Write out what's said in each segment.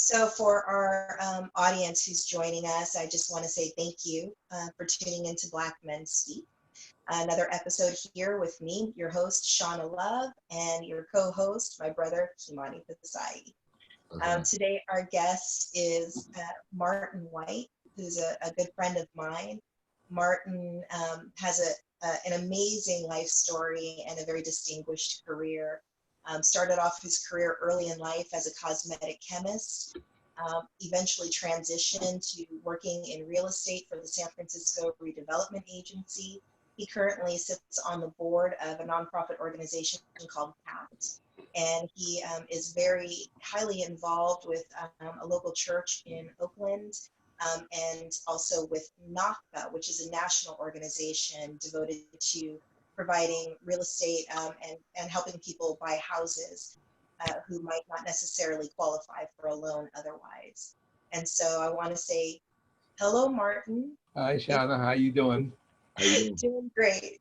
So for our audience who's joining us, I just want to say thank you for tuning into Black Men Speak. Another episode here with me, your host, Shauna Love, and your co-host, my brother, Kimani Pasai. Today, our guest is Martin White, who's a good friend of mine. Martin has an amazing life story and a very distinguished career. Started off his career early in life as a cosmetic chemist, eventually transitioned to working in real estate for the San Francisco Redevelopment Agency. He currently sits on the board of a nonprofit organization called CAPT, and he is very highly involved with a local church in Oakland, and also with NACA, which is a national organization devoted to providing real estate and helping people buy houses who might not necessarily qualify for a loan otherwise. And so I want to say, hello, Martin. Hi, Shauna. How you doing? Doing great.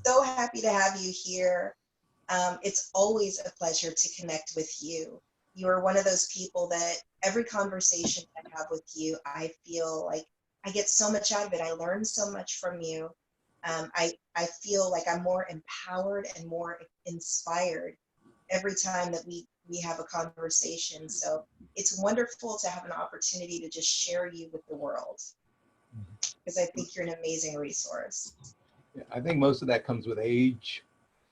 So happy to have you here. It's always a pleasure to connect with you. You are one of those people that every conversation I have with you, I feel like I get so much out of it. I learn so much from you. I feel like I'm more empowered and more inspired every time that we have a conversation. So it's wonderful to have an opportunity to just share you with the world, because I think you're an amazing resource. Yeah, I think most of that comes with age,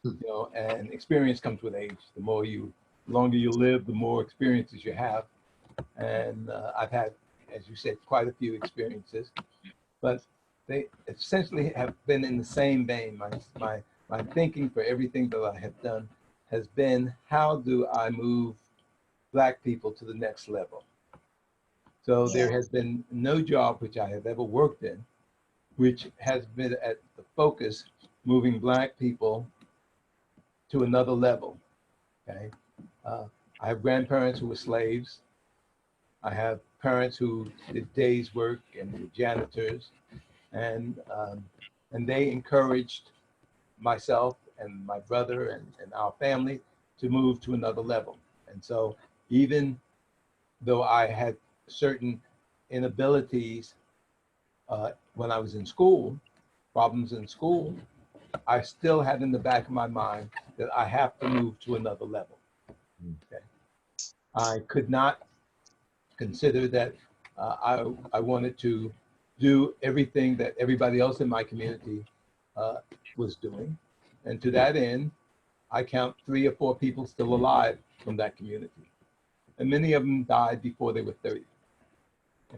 and experience comes with age. The longer you live, the more experiences you have. And I've had, as you said, quite a few experiences, but they essentially have been in the same vein. My thinking for everything that I have done has been, how do I move Black people to the next level? So there has been no job which I have ever worked in which has been at the focus moving Black people to another level. Okay, I have grandparents who were slaves. I have parents who did days work and were janitors, and they encouraged myself and my brother and our family to move to another level. And so even though I had certain inabilities when I was in school, problems in school, I still had in the back of my mind that I have to move to another level. Okay. I could not consider that I wanted to do everything that everybody else in my community was doing. And to that end, I count 3 or 4 people still alive from that community. And many of them died before they were 30.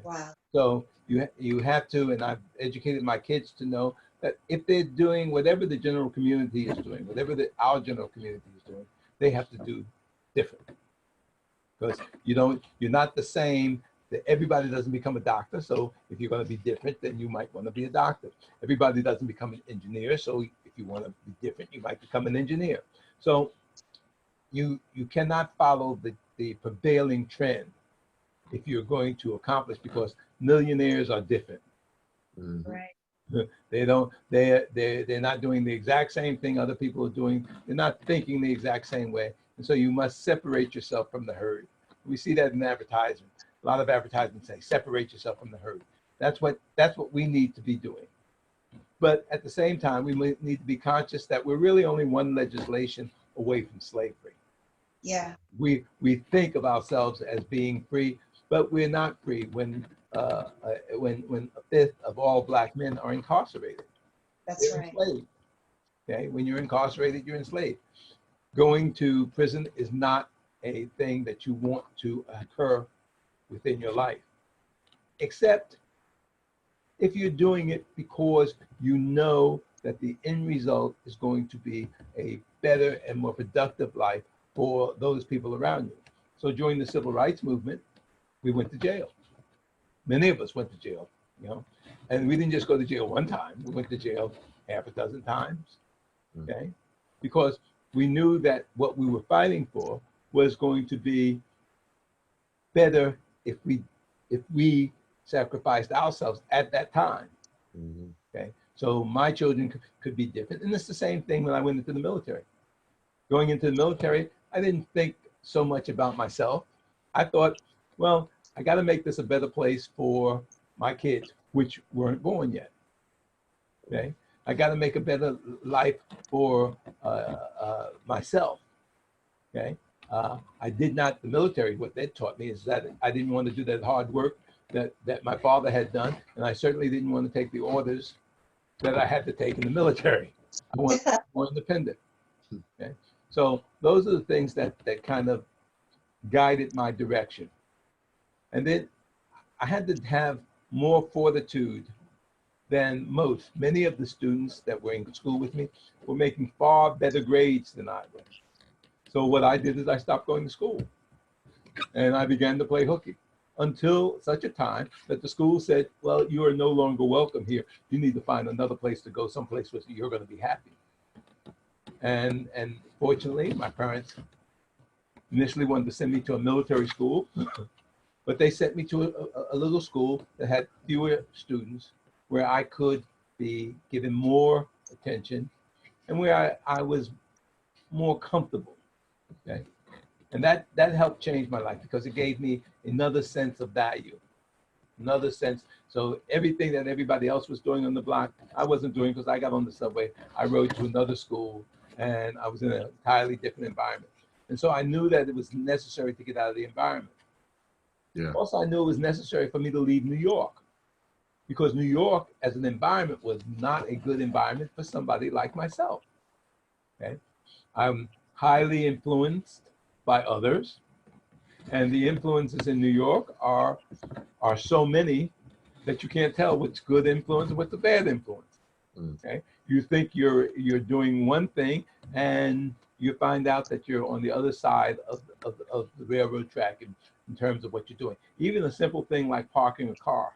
Wow. So you have to, and I've educated my kids to know that if they're doing whatever the general community is doing, whatever our general community is doing, they have to do different. Because you're not the same. That everybody doesn't become a doctor. So if you're going to be different, then you might want to be a doctor. Everybody doesn't become an engineer. So if you want to be different, you might become an engineer. So you cannot follow the prevailing trend if you're going to accomplish, because millionaires are different. Right. They're not doing the exact same thing other people are doing. They're not thinking the exact same way. And so you must separate yourself from the herd. We see that in advertising. A lot of advertisements say, separate yourself from the herd. That's what we need to be doing. But at the same time, we need to be conscious that we're really only one legislation away from slavery. Yeah. We think of ourselves as being free, but we're not free when a fifth of all Black men are incarcerated. That's They're right. enslaved. Okay, when you're incarcerated, you're enslaved. Going to prison is not a thing that you want to occur within your life, except if you're doing it because you know that the end result is going to be a better and more productive life for those people around you. So during the civil rights movement, we went to jail. Many of us went to jail, and we didn't just go to jail one time. We went to jail half a dozen times, okay? Because we knew that what we were fighting for was going to be better if we sacrificed ourselves at that time. Okay, so my children could be different, and it's the same thing when I went into the military. Going into the military, I didn't think so much about myself. I thought, well, I got to make this a better place for my kids, which weren't born yet. Okay, I got to make a better life for myself. Okay, I did not. The military, what they taught me is that I didn't want to do that hard work that my father had done, and I certainly didn't want to take the orders that I had to take in the military. I want more independent. Okay, so those are the things that kind of guided my direction. And then I had to have more fortitude than most. Many of the students that were in school with me were making far better grades than I was. So what I did is I stopped going to school and I began to play hooky until such a time that the school said, well, you are no longer welcome here. You need to find another place to go, someplace where you're going to be happy. And fortunately, my parents initially wanted to send me to a military school, but they sent me to a little school that had fewer students where I could be given more attention and where I was more comfortable. Okay. And that helped change my life because it gave me another sense of value, another sense. So everything that everybody else was doing on the block, I wasn't doing because I got on the subway. I rode to another school and I was in an entirely different environment. And so I knew that it was necessary to get out of the environment. Yeah. Also, I knew it was necessary for me to leave New York because New York as an environment was not a good environment for somebody like myself. Okay. I'm highly influenced by others, and the influences in New York are so many that you can't tell what's good influence and what's a bad influence. Okay, you think you're doing one thing, and you find out that you're on the other side of the railroad track in terms of what you're doing. Even a simple thing like parking a car,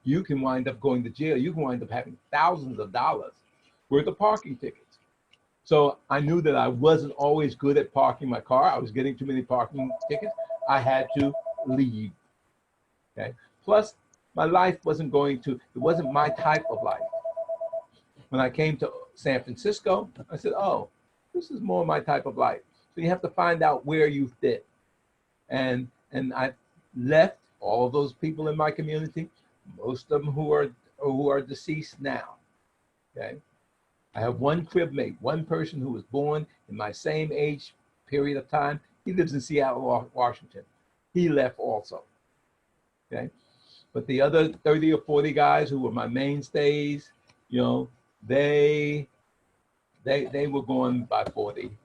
you can wind up going to jail. You can wind up having thousands of dollars worth of parking tickets. So I knew that I wasn't always good at parking my car. I was getting too many parking tickets. I had to leave. Okay. Plus, my life wasn't it wasn't my type of life. When I came to San Francisco, I said, oh, this is more my type of life. So you have to find out where you fit. And I left all of those people in my community, most of them who are deceased now. Okay. I have one crib mate, one person who was born in my same age period of time. He lives in Seattle, Washington. He left also. Okay. But the other 30 or 40 guys who were my mainstays, they were gone by 40,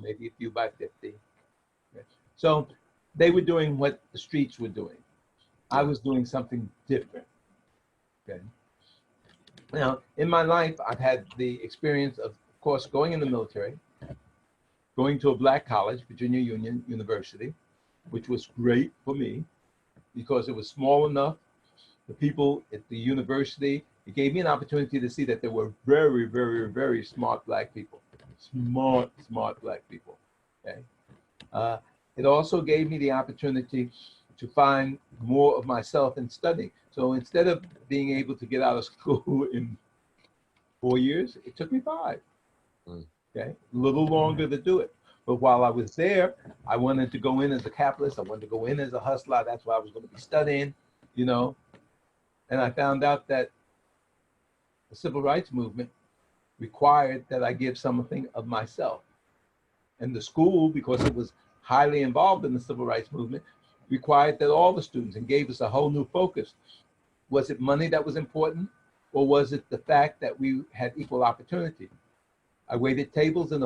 maybe a few by 50. Okay. So they were doing what the streets were doing. I was doing something different. Okay. Now, in my life, I've had the experience of course, going in the military, going to a black college, Virginia Union University, which was great for me because it was small enough. The people at the university, it gave me an opportunity to see that there were very, very, very smart black people. Smart black people. Okay. It also gave me the opportunity to find more of myself in studying. So instead of being able to get out of school in 4 years, it took me 5. Okay, a little longer to do it. But while I was there, I wanted to go in as a capitalist. I wanted to go in as a hustler. That's why I was going to be studying, And I found out that the civil rights movement required that I give something of myself. And the school, because it was highly involved in the civil rights movement, required that all the students, and gave us a whole new focus. Was it money that was important, or was it the fact that we had equal opportunity? I waited tables in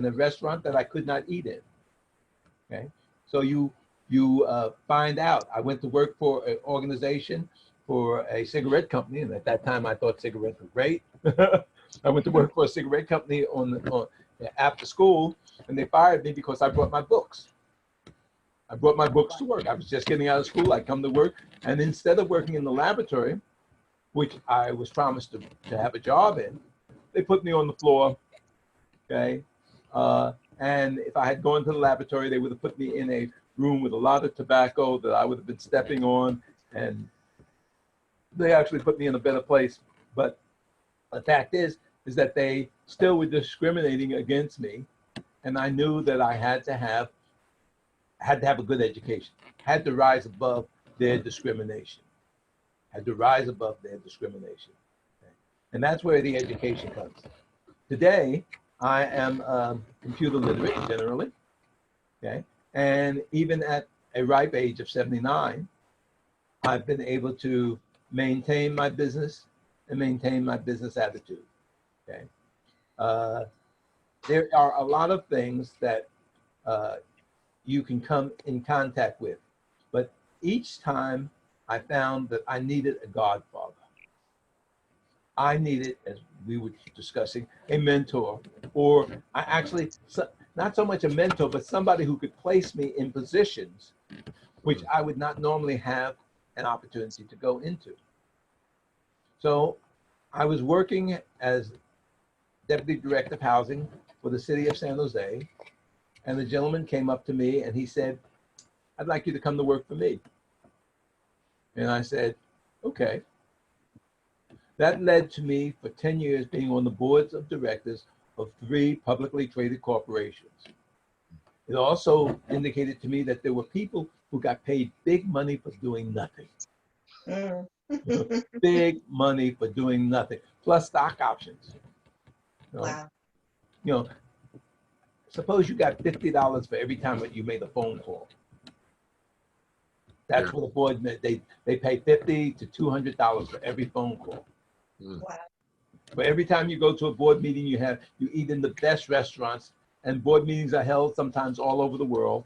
a restaurant that I could not eat in. Okay, so you find out. I went to work for an organization for a cigarette company, and at that time I thought cigarettes were great. I went to work for a cigarette company on after school, and they fired me because I brought my books. I brought my books to work. I was just getting out of school. I come to work, and instead of working in the laboratory, which I was promised to have a job in, they put me on the floor. Okay, and if I had gone to the laboratory, they would have put me in a room with a lot of tobacco that I would have been stepping on, and they actually put me in a better place. But the fact is that they still were discriminating against me, and I knew that I had to have had to have a good education, had to rise above their discrimination, had to rise above their discrimination. Okay? And that's where the education comes. Today, I am computer literate generally, okay? And even at a ripe age of 79, I've been able to maintain my business and maintain my business attitude, okay? There are a lot of things that you can come in contact with, but each time I found that I needed a godfather. I needed, as we were discussing, a mentor, or I actually, not so much a mentor, but somebody who could place me in positions which I would not normally have an opportunity to go into. So I was working as Deputy Director of Housing for the city of San Jose, and the gentleman came up to me and he said, "I'd like you to come to work for me." And I said, "Okay." That led to me for 10 years being on the boards of directors of 3 publicly traded corporations. It also indicated to me that there were people who got paid big money for doing nothing. Mm. Big money for doing nothing, plus stock options. Wow. You know, suppose you got $50 for every time that you made a phone call. That's what a board meant. They pay $50 to $200 for every phone call. Wow. But every time you go to a board meeting, you eat in the best restaurants, and board meetings are held sometimes all over the world,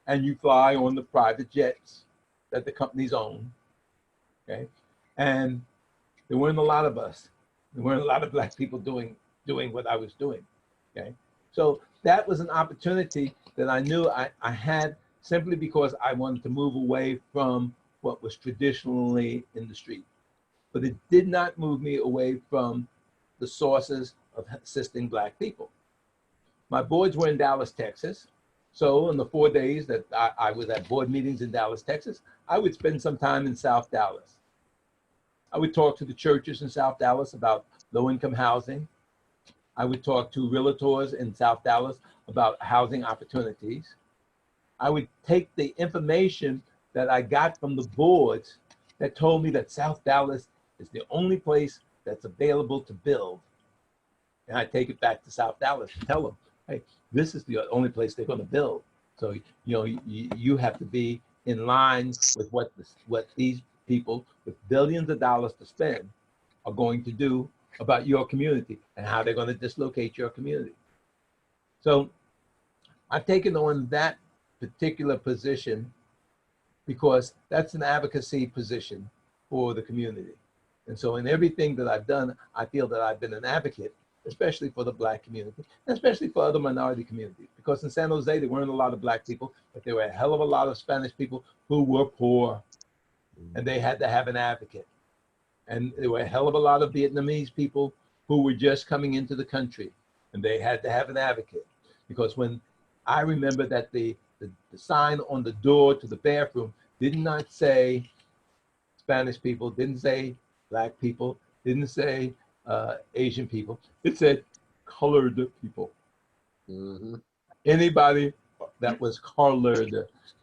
and you fly on the private jets that the companies own. Okay, and there weren't a lot of us. There weren't a lot of Black people doing what I was doing. Okay, so that was an opportunity that I knew I had simply because I wanted to move away from what was traditionally in the street. But it did not move me away from the sources of assisting Black people. My boards were in Dallas, Texas. So in the 4 days that I was at board meetings in Dallas, Texas, I would spend some time in South Dallas. I would talk to the churches in South Dallas about low-income housing. I would talk to realtors in South Dallas about housing opportunities. I would take the information that I got from the boards that told me that South Dallas is the only place that's available to build. And I take it back to South Dallas and tell them, hey, this is the only place they're going to build. So, you have to be in line with what these people with billions of dollars to spend are going to do about your community and how they're going to dislocate your community. So I've taken on that particular position because that's an advocacy position for the community. And so in everything that I've done, I feel that I've been an advocate, especially for the Black community, and especially for other minority communities. Because in San Jose, there weren't a lot of Black people, but there were a hell of a lot of Spanish people who were poor, and they had to have an advocate. And there were a hell of a lot of Vietnamese people who were just coming into the country, and they had to have an advocate. Because when I remember that the sign on the door to the bathroom did not say Spanish people, didn't say Black people, didn't say Asian people. It said colored people. Mm-hmm. Anybody that was colored,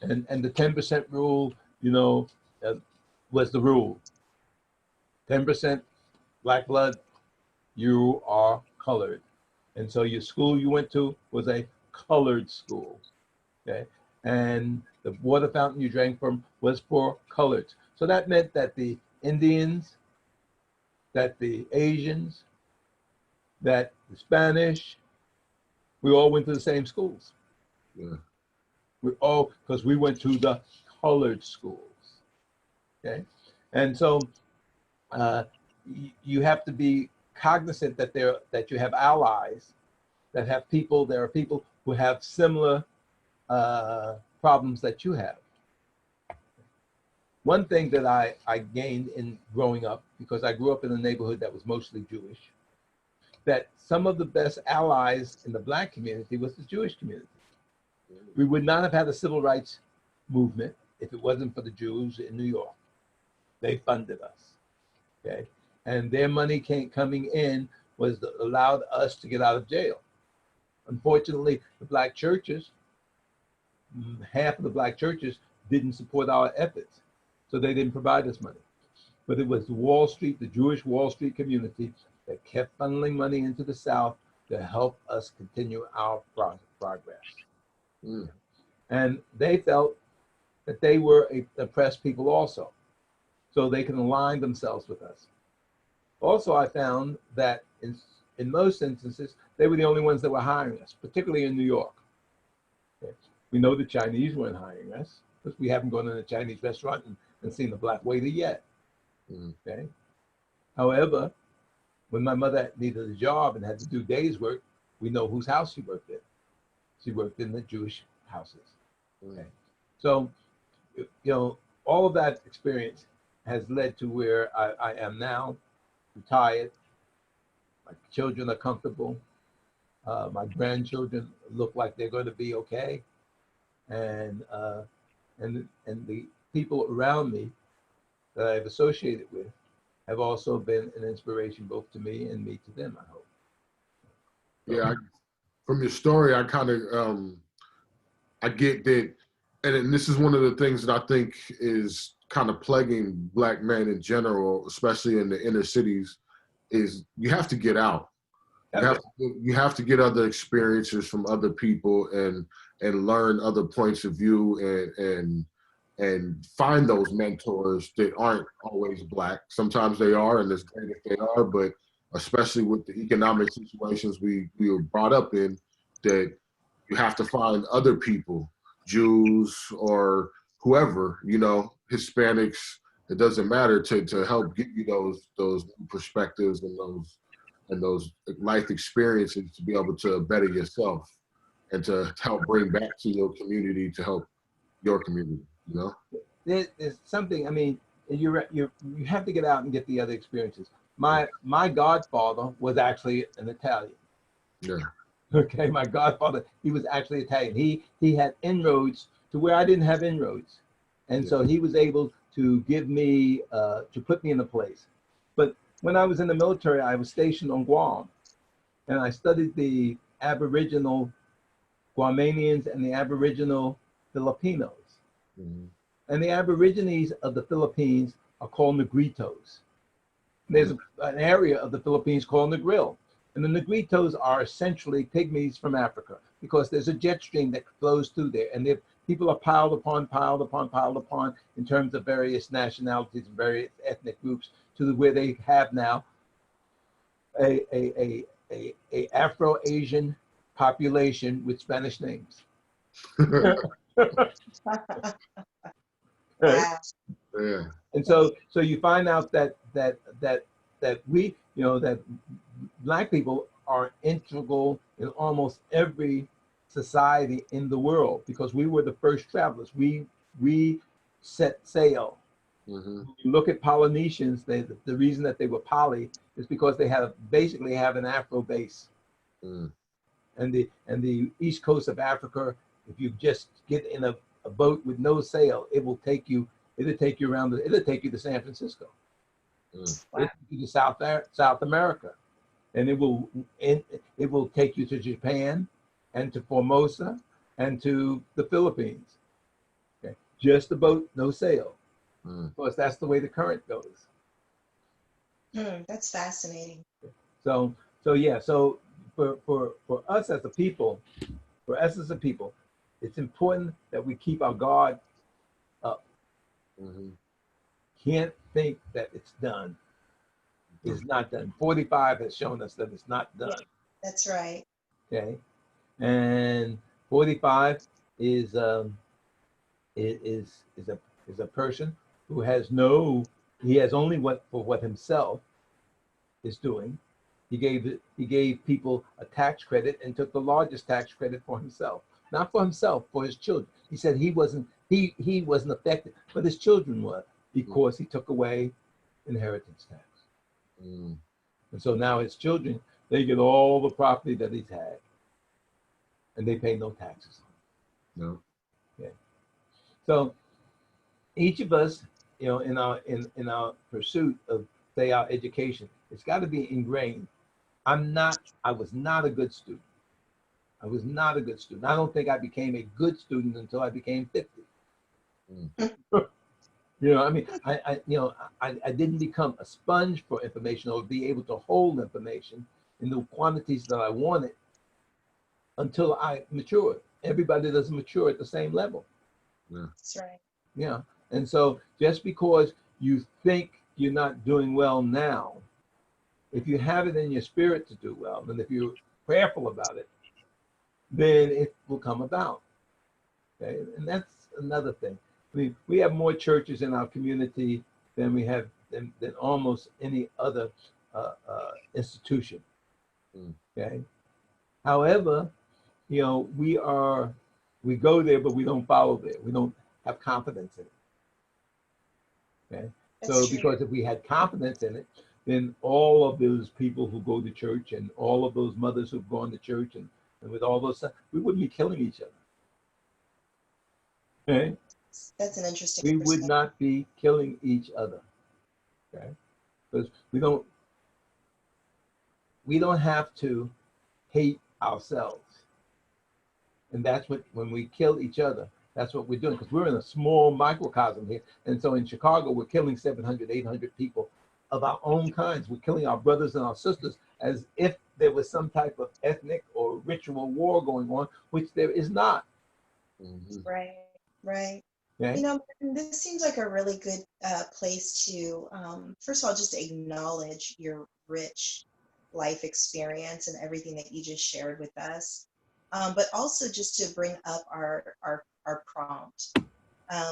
and the 10% rule, was the rule. 10% Black blood, you are colored. And so your school you went to was a colored school, okay? And the water fountain you drank from was for coloreds. So that meant that the Indians, that the Asians, that the Spanish, we all went to the same schools. Yeah. Because we went to the colored schools, okay? And so you have to be cognizant that you have allies, that have people, there are people who have similar problems that you have. One thing that I gained in growing up, because I grew up in a neighborhood that was mostly Jewish, that some of the best allies in the Black community was the Jewish community. We would not have had a civil rights movement if it wasn't for the Jews in New York. They funded us, okay? And their money coming in was allowed us to get out of jail. Unfortunately, the Black churches half of the black churches didn't support our efforts, so they didn't provide us money. But it was Wall Street, the Jewish Wall Street community, that kept funneling money into the South to help us continue our progress. Mm. And they felt that they were a oppressed people also, so they can align themselves with us. Also, I found that in most instances, they were the only ones that were hiring us, particularly in New York. Okay. We know the Chinese weren't hiring us because we haven't gone in a Chinese restaurant and seen the black waiter yet. Mm. Okay. However, when my mother needed a job and had to do days work, we know whose house she worked in. She worked in the Jewish houses. Okay. So, you know, all of that experience has led to where I am now, retired. My children are comfortable. My grandchildren look like they're going to be okay. And the people around me that I've associated with have also been an inspiration both to me and me to them, I hope. So, yeah, from your story, I kind of, I get that, and this is one of the things that I think is kind of plaguing black men in general, especially in the inner cities, is you have to get out. You have to get other experiences from other people and learn other points of view and find those mentors that aren't always black. Sometimes they are, and it's great if they are, but especially with the economic situations we were brought up in, that you have to find other people, Jews or whoever, you know, Hispanics, it doesn't matter, to help give you those perspectives and those life experiences to be able to better yourself and to help bring back to your community, to help your community, you know? There's something, I mean, you have to get out and get the other experiences. My godfather was actually an Italian. Yeah. Okay, my godfather, he was actually Italian. He had inroads to where I didn't have inroads. And so he was able to give me, to put me in a place. But when I was in the military, I was stationed on Guam, and I studied the Aboriginal Guamanians and the Aboriginal Filipinos. Mm-hmm. And the Aborigines of the Philippines are called Negritos. There's an area of the Philippines called Negril. And the Negritos are essentially pygmies from Africa because there's a jet stream that flows through there. And people are piled upon in terms of various nationalities and various ethnic groups to where they have now a Afro-Asian population with Spanish names. Wow. Yeah. And so you find out that we, you know, that black people are integral in almost every society in the world because we were the first travelers. We set sail. Mm-hmm. You look at Polynesians, the reason that they were poly is because they basically have an Afro base. Mm. And the east coast of Africa, if you just get in a boat with no sail, it'll take you around, it'll take you to San Francisco. Mm. Wow. It'll take you to South America. And it will take you to Japan and to Formosa and to the Philippines. Okay. Just a boat, no sail. Of course, that's the way the current goes. That's fascinating. So yeah, so for us as a people, it's important that we keep our guard up. Mm-hmm. Can't think that it's done. It's not done. 45 has shown us that it's not done. That's right. Okay, and 45 is a person who has he has only what himself is doing. He gave people a tax credit and took the largest tax credit for himself, not for himself, for his children. He said he wasn't affected, but his children were because he took away inheritance tax. Mm. And so now his children, they get all the property that he's had, and they pay no taxes. No. Okay. So each of us, you know, in our pursuit of, say, our education, it's got to be ingrained. I was not a good student. I was not a good student. I don't think I became a good student until I became 50. Mm. You know, I mean, I didn't become a sponge for information or be able to hold information in the quantities that I wanted until I matured. Everybody doesn't mature at the same level. Yeah. That's right. Yeah. And so just because you think you're not doing well now, if you have it in your spirit to do well, and if you're prayerful about it, then it will come about. Okay. And that's another thing. We have more churches in our community than we have than almost any other institution. Mm. Okay. However, you know, we go there, but we don't follow there. We don't have confidence in it. Okay. That's So true. because if we had confidence in it, then all of those people who go to church and all of those mothers who've gone to church and with all those stuff, we wouldn't be killing each other. Okay. That's an interesting We would perspective. not be killing each other. Okay. Because we don't have to hate ourselves. And that's what, when we kill each other, that's what we're doing, because we're in a small microcosm here. And so in Chicago, we're killing 700, 800 people of our own kinds. We're killing our brothers and our sisters as if there was some type of ethnic or ritual war going on, which there is not. Mm-hmm. Right, right. Okay? You know, this seems like a really good place to, first of all, just acknowledge your rich life experience and everything that you just shared with us, but also just to bring up our prompt,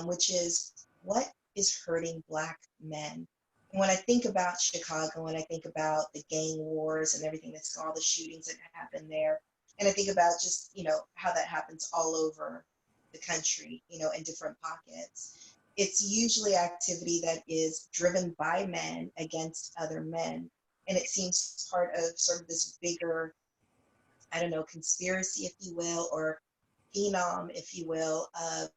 which is, what is hurting Black men? And when I think about Chicago, when I think about the gang wars and everything that's all the shootings that happen there, and I think about just, you know, how that happens all over the country, you know, in different pockets. It's usually activity that is driven by men against other men. And it seems part of sort of this bigger, I don't know, conspiracy, if you will, or phenom, if you will, of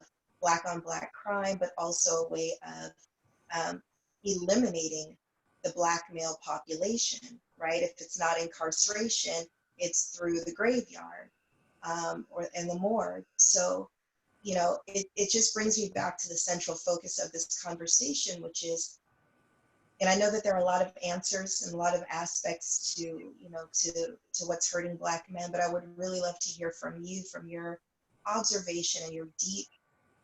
Black on Black crime, but also a way of eliminating the Black male population, right? If it's not incarceration, it's through the graveyard or in the morgue. So, you know, it just brings me back to the central focus of this conversation, which is, and I know that there are a lot of answers and a lot of aspects to, you know, to what's hurting Black men, but I would really love to hear from you, from your observation and your deep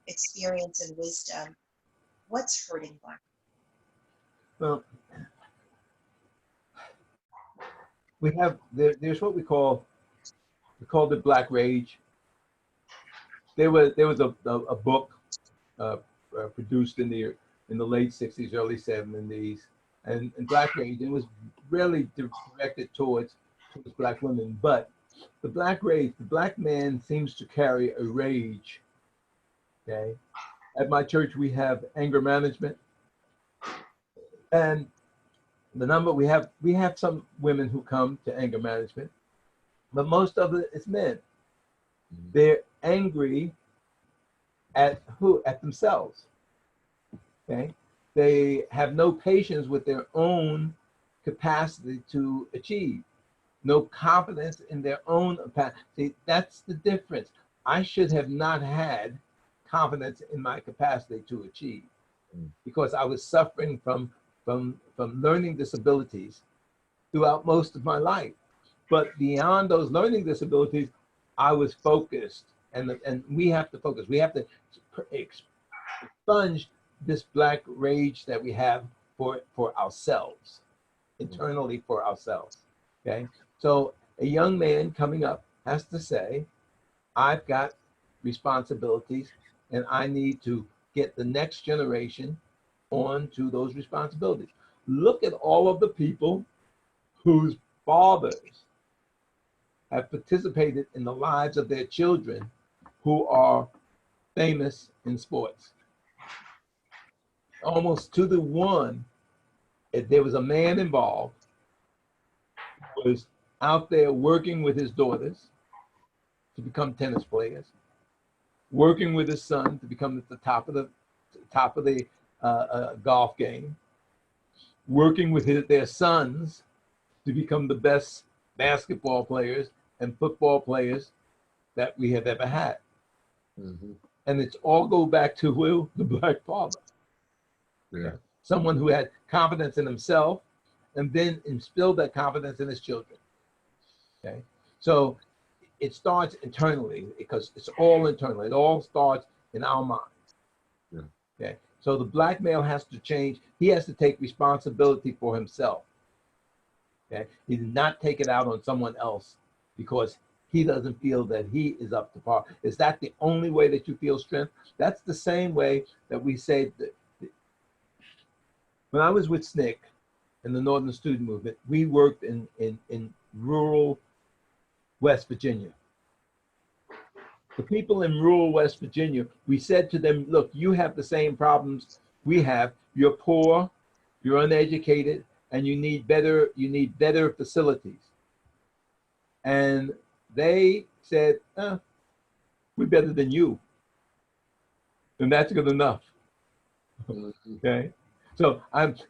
experience and wisdom. What's hurting Black Well, there's what we call it Black Rage. There was a book produced in the late 60s, early 70s, and Black Rage. It was really directed towards Black women, but the Black Rage, the Black man seems to carry a rage. Okay, at my church we have anger management, and the number we have some women who come to anger management, but most of it is men. They're angry at who? At themselves. Okay, they have no patience with their own capacity to achieve, no confidence in their own capacity. That's the difference. I should have not had confidence in my capacity to achieve because I was suffering from learning disabilities throughout most of my life. But beyond those learning disabilities, I was focused, and we have to focus. We have to expunge this Black rage that we have for ourselves, internally for ourselves. Okay, so a young man coming up has to say, I've got responsibilities, and I need to get the next generation onto those responsibilities. Look at all of the people whose fathers have participated in the lives of their children who are famous in sports. Almost to the one, if there was a man involved, was out there working with his daughters to become tennis players, working with his son to become at the top of the golf game, working with their sons to become the best basketball players and football players that we have ever had. Mm-hmm. And it's all go back to who? The black father. Yeah. Someone who had confidence in himself and then instilled that confidence in his children. Okay. So it starts internally because it's all internal. It all starts in our minds. Yeah. Okay. So the black male has to change. He has to take responsibility for himself. Okay. He did not take it out on someone else because he doesn't feel that he is up to par. Is that the only way that you feel strength? That's the same way that we say that when I was with SNCC in the Northern Student Movement, we worked in rural West Virginia. The people in rural West Virginia, we said to them, look, you have the same problems we have. You're poor, you're uneducated, and you need better facilities. And they said, we're better than you. And that's good enough. Okay. So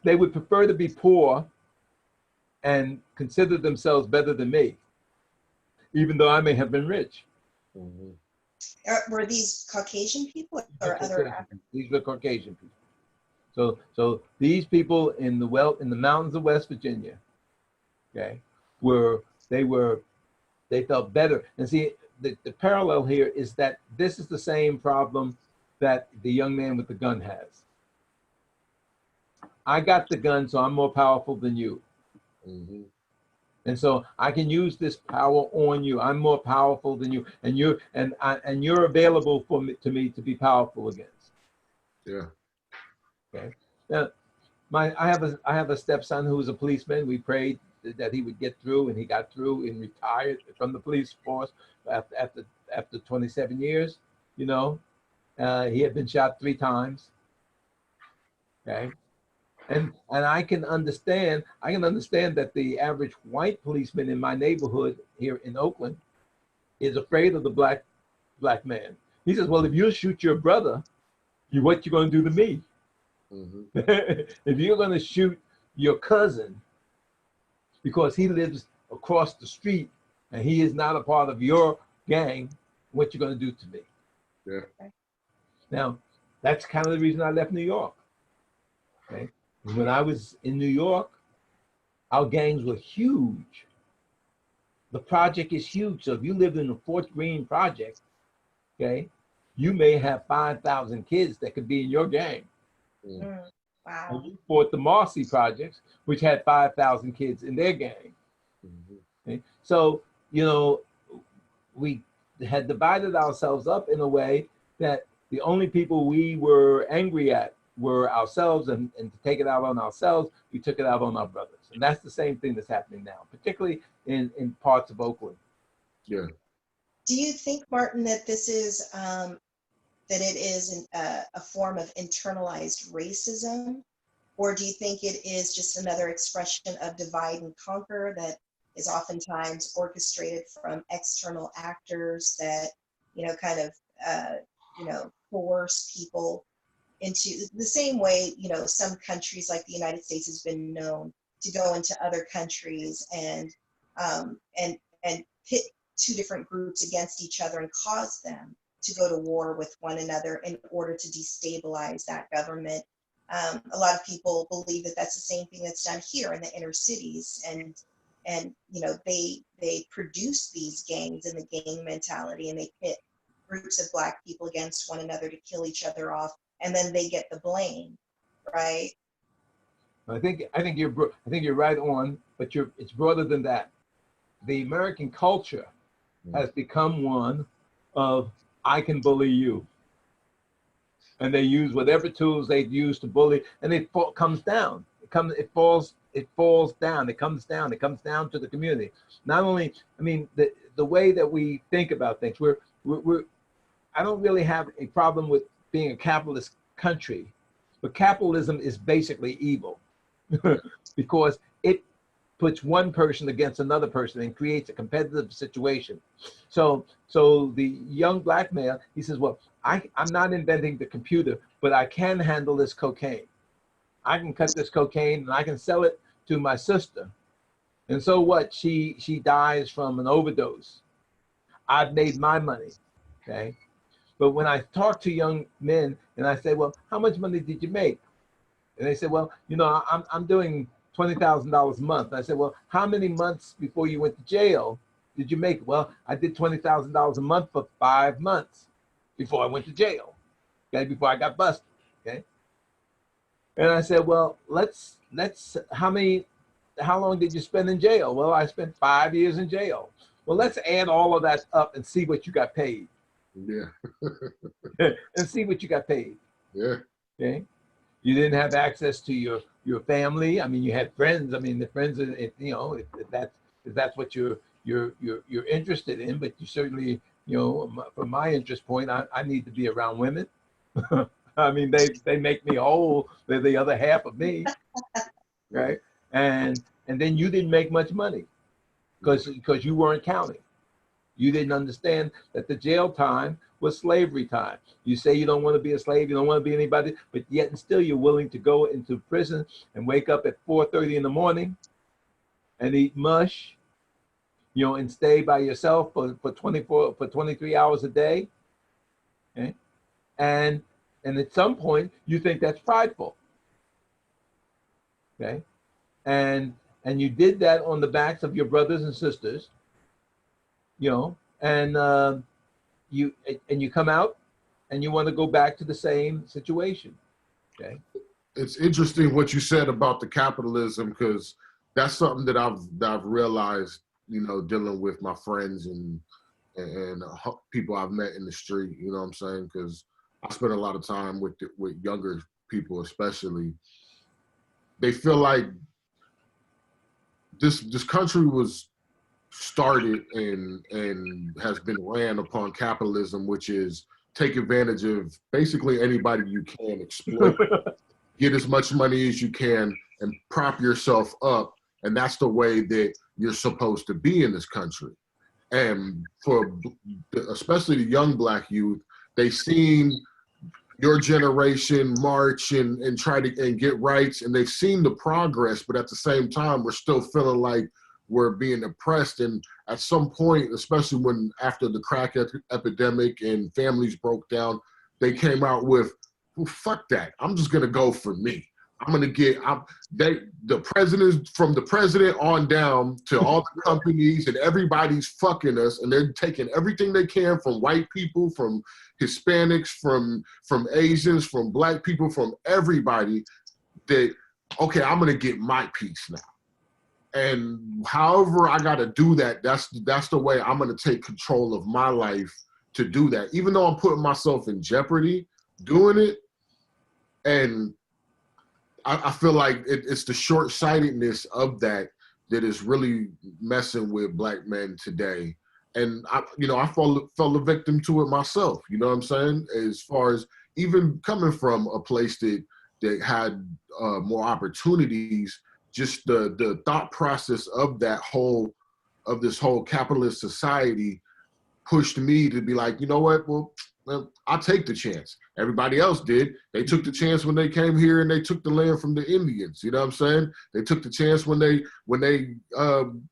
they would prefer to be poor and consider themselves better than me, even though I may have been rich. Mm-hmm. Were these Caucasian people or other Africans? These were Caucasian people. So these people in the mountains of West Virginia, okay, they felt better. And see, the parallel here is that this is the same problem that the young man with the gun has. I got the gun, so I'm more powerful than you. Mm-hmm. And so I can use this power on you. I'm more powerful than you, and you're available to me to be powerful against. Yeah. Okay. Now, I have a stepson who was a policeman. We prayed that he would get through, and he got through and retired from the police force after 27 years. You know, he had been shot 3 times. Okay. And I can understand that the average white policeman in my neighborhood here in Oakland is afraid of the black man. He says, well, if you shoot your brother, what you going to do to me? Mm-hmm. If you're going to shoot your cousin because he lives across the street and he is not a part of your gang, what you going to do to me? Yeah. Now, that's kind of the reason I left New York. Okay. When I was in New York, our gangs were huge. The project is huge. So if you lived in the Fort Greene project, okay, you may have 5,000 kids that could be in your gang. Wow. And you fought the Marcy projects, which had 5,000 kids in their gang. Mm-hmm. Okay? So, you know, we had divided ourselves up in a way that the only people we were angry at were ourselves, and to take it out on ourselves, we took it out on our brothers. And that's the same thing that's happening now, particularly in parts of Oakland. Yeah. Do you think, Martin, that this is that it is a form of internalized racism, or do you think it is just another expression of divide and conquer that is oftentimes orchestrated from external actors that kind of coerce people into the same way some countries like the United States has been known to go into other countries and pit 2 different groups against each other and cause them to go to war with one another in order to destabilize that government. A lot of people believe that that's the same thing that's done here in the inner cities, and they produce these gangs and the gang mentality, and they pit groups of Black people against one another to kill each other off, and then they get the blame, right? I think you're right on, but it's broader than that. The American culture has become one of I can bully you, and they use whatever tools they use to bully, and it comes down. It falls down. It comes down to the community. Not only, I mean, the way that we think about things. I don't really have a problem with being a capitalist country, but capitalism is basically evil because it puts one person against another person and creates a competitive situation. So the young Black male, he says, well, I'm not inventing the computer, but I can handle this cocaine. I can cut this cocaine and I can sell it to my sister. And so what? She dies from an overdose. I've made my money, okay? But when I talk to young men and I say, well, how much money did you make? And they say, well, you know, I'm doing $20,000 a month. I said, well, how many months before you went to jail did you make? Well, I did $20,000 a month for 5 months before I went to jail, okay, before I got busted, okay? And I said, well, how long did you spend in jail? Well, I spent 5 years in jail. Well, let's add all of that up and see what you got paid. Yeah. And see what you got paid. Yeah. Okay. You didn't have access to your family. I mean, you had friends. I mean, the friends, you know, if that's what you're interested in, but you certainly, you know, from my interest point, I need to be around women. I mean, they make me whole. They're the other half of me, right? And then you didn't make much money because you weren't counting. You didn't understand that the jail time was slavery time. You say you don't want to be a slave, you don't want to be anybody, but yet and still you're willing to go into prison and wake up at 4:30 in the morning and eat mush, you know, and stay by yourself for 23 hours a day. Okay? And at some point you think that's prideful. Okay? And you did that on the backs of your brothers and sisters, you know, and you come out and you want to go back to the same situation. Okay. It's interesting what you said about the capitalism, because that's something that I've realized, you know, dealing with my friends and people I've met in the street. You know what I'm saying? Because I spend a lot of time with younger people, especially. They feel like this country was started and has been ran upon capitalism, which is take advantage of basically anybody you can, exploit, get as much money as you can, and prop yourself up. And that's the way that you're supposed to be in this country. And for especially the young Black youth, they've seen your generation march and try to get rights, and they've seen the progress, but at the same time, we're still feeling like we're being oppressed. And at some point, especially when after the crack epidemic and families broke down, they came out with, well, fuck that. I'm just gonna go for me. I'm gonna get the president, from the president on down to all the companies, and everybody's fucking us, and they're taking everything they can from white people, from Hispanics, from Asians, from Black people, from everybody. That, okay, I'm gonna get my piece now. And however I gotta do that, that's the way I'm gonna take control of my life to do that. Even though I'm putting myself in jeopardy doing it. And I feel like it's the short-sightedness of that is really messing with Black men today. And I fell a victim to it myself. You know what I'm saying? As far as even coming from a place that had more opportunities, just the thought process of this whole capitalist society pushed me to be like, you know what? Well, I'll take the chance. Everybody else did. They took the chance when they came here and they took the land from the Indians. You know what I'm saying? They took the chance when they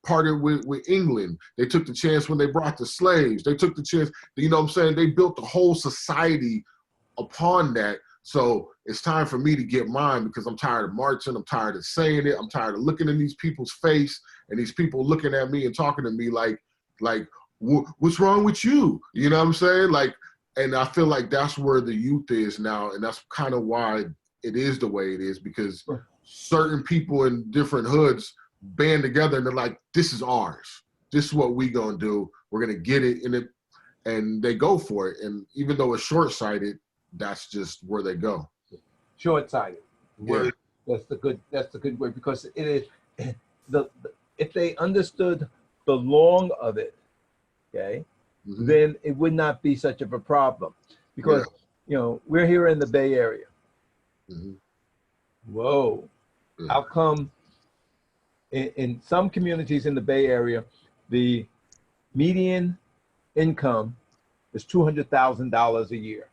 parted with England. They took the chance when they brought the slaves. They took the chance. You know what I'm saying? They built the whole society upon that. So it's time for me to get mine, because I'm tired of marching. I'm tired of saying it. I'm tired of looking in these people's face and these people looking at me and talking to me like what's wrong with you? You know what I'm saying? Like, and I feel like that's where the youth is now, and that's kind of why it is the way it is, because certain people in different hoods band together and they're like, this is ours. This is what we gonna do. We're gonna get it in it, and they go for it. And even though it's short-sighted, that's just where they go. Short-sighted. Yeah. That's the good word, because it is if they understood the long of it, okay, mm-hmm. then it would not be such of a problem, because you know, we're here in the Bay Area. Mm-hmm. Whoa. Yeah. How come in some communities in the Bay Area, the median income is $200,000 a year?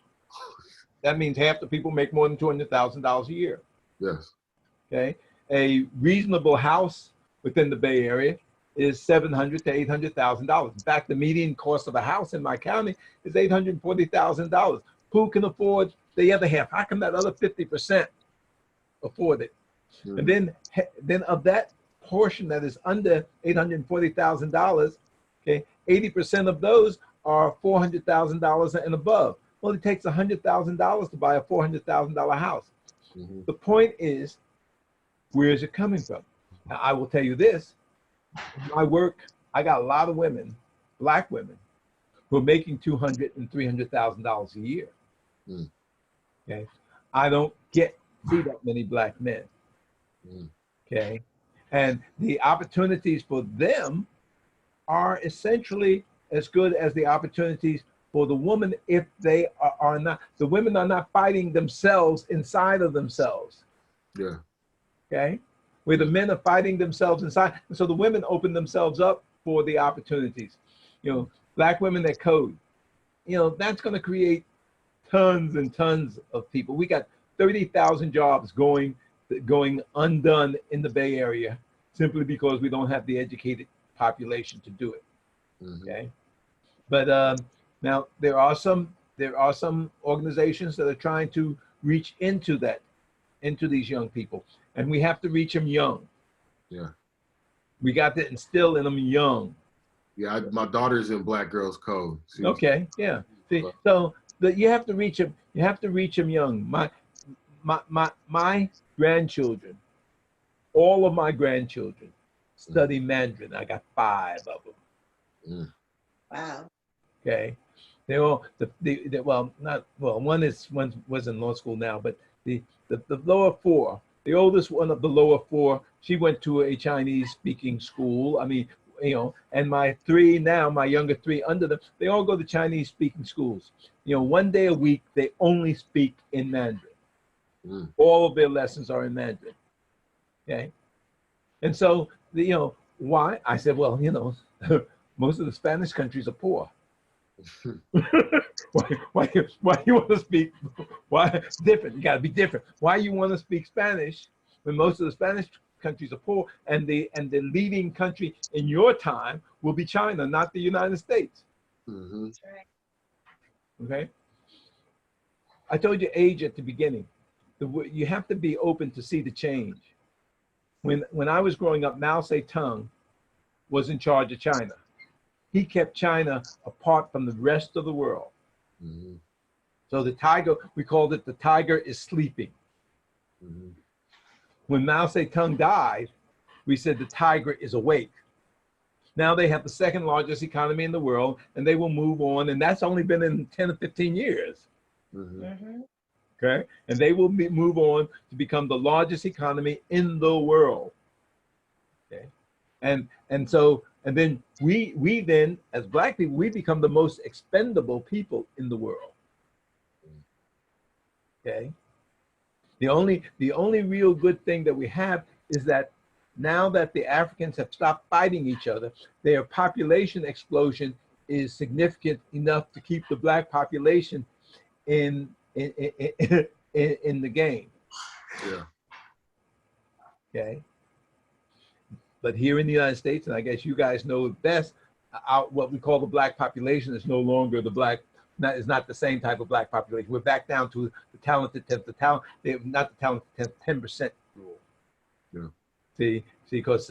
That means half the people make more than $200,000 a year. Yes. Okay. A reasonable house within the Bay Area is $700,000 to $800,000. In fact, the median cost of a house in my county is $840,000. Who can afford the other half? How come that other 50% afford it? And then of that portion that is under $840,000, okay, 80% of those are $400,000 and above. Well, it takes $100,000 to buy a $400,000 house. The point is, where is it coming from? Now, I will tell you this. My work, I got a lot of women, black women, who are making $200,000 and $300,000 a year. Okay, I don't see that many black men. Okay, and the opportunities for them are essentially as good as the opportunities for the woman if they are not. The women are not fighting themselves inside of themselves. Yeah. Okay, where the men are fighting themselves inside, and so the women open themselves up for the opportunities. You know, black women that code. You know, that's going to create tons and tons of people. We got 30,000 jobs going undone in the Bay Area simply because we don't have the educated population to do it. Okay, but now there are some organizations that are trying to reach into these young people, and we have to reach them young. Yeah, we got to instill in them young. Yeah, my daughter's in Black Girls Code. Okay, yeah. See, so you have to reach them. You have to reach them young. My grandchildren, all of my grandchildren, study Mandarin. I got 5 of them. Wow. Okay, they all one was in law school now, but the lower 4, the oldest one of the lower 4, she went to a Chinese speaking school. I mean, you know, and my 3 now, my younger 3 under them, they all go to Chinese speaking schools. You know, 1 day a week they only speak in Mandarin. All of their lessons are in Mandarin. Okay, and so you know why? I said, well, you know, most of the Spanish countries are poor. why you want to speak? Why different? You got to be different. Why you want to speak Spanish when most of the Spanish countries are poor, and the leading country in your time will be China, not the United States. That's right. Okay. I told you age at the beginning. You have to be open to see the change. When I was growing up, Mao Zedong was in charge of China. He kept China apart from the rest of the world. So the tiger, we called it the tiger is sleeping. When Mao Zedong died, we said the tiger is awake. Now they have the 2nd largest economy in the world, and they will move on, and that's only been in 10 or 15 years. Okay, and they will move on to become the largest economy in the world. Okay, and then we then, as black people, we become the most expendable people in the world. Okay, the only real good thing that we have is that now that the Africans have stopped fighting each other, their population explosion is significant enough to keep the black population in the game. Yeah. Okay. But here in the United States, and I guess you guys know it best, what we call the black population is no longer is not the same type of black population. We're back down to the talented 10%, not the talented 10% rule. Yeah. See, because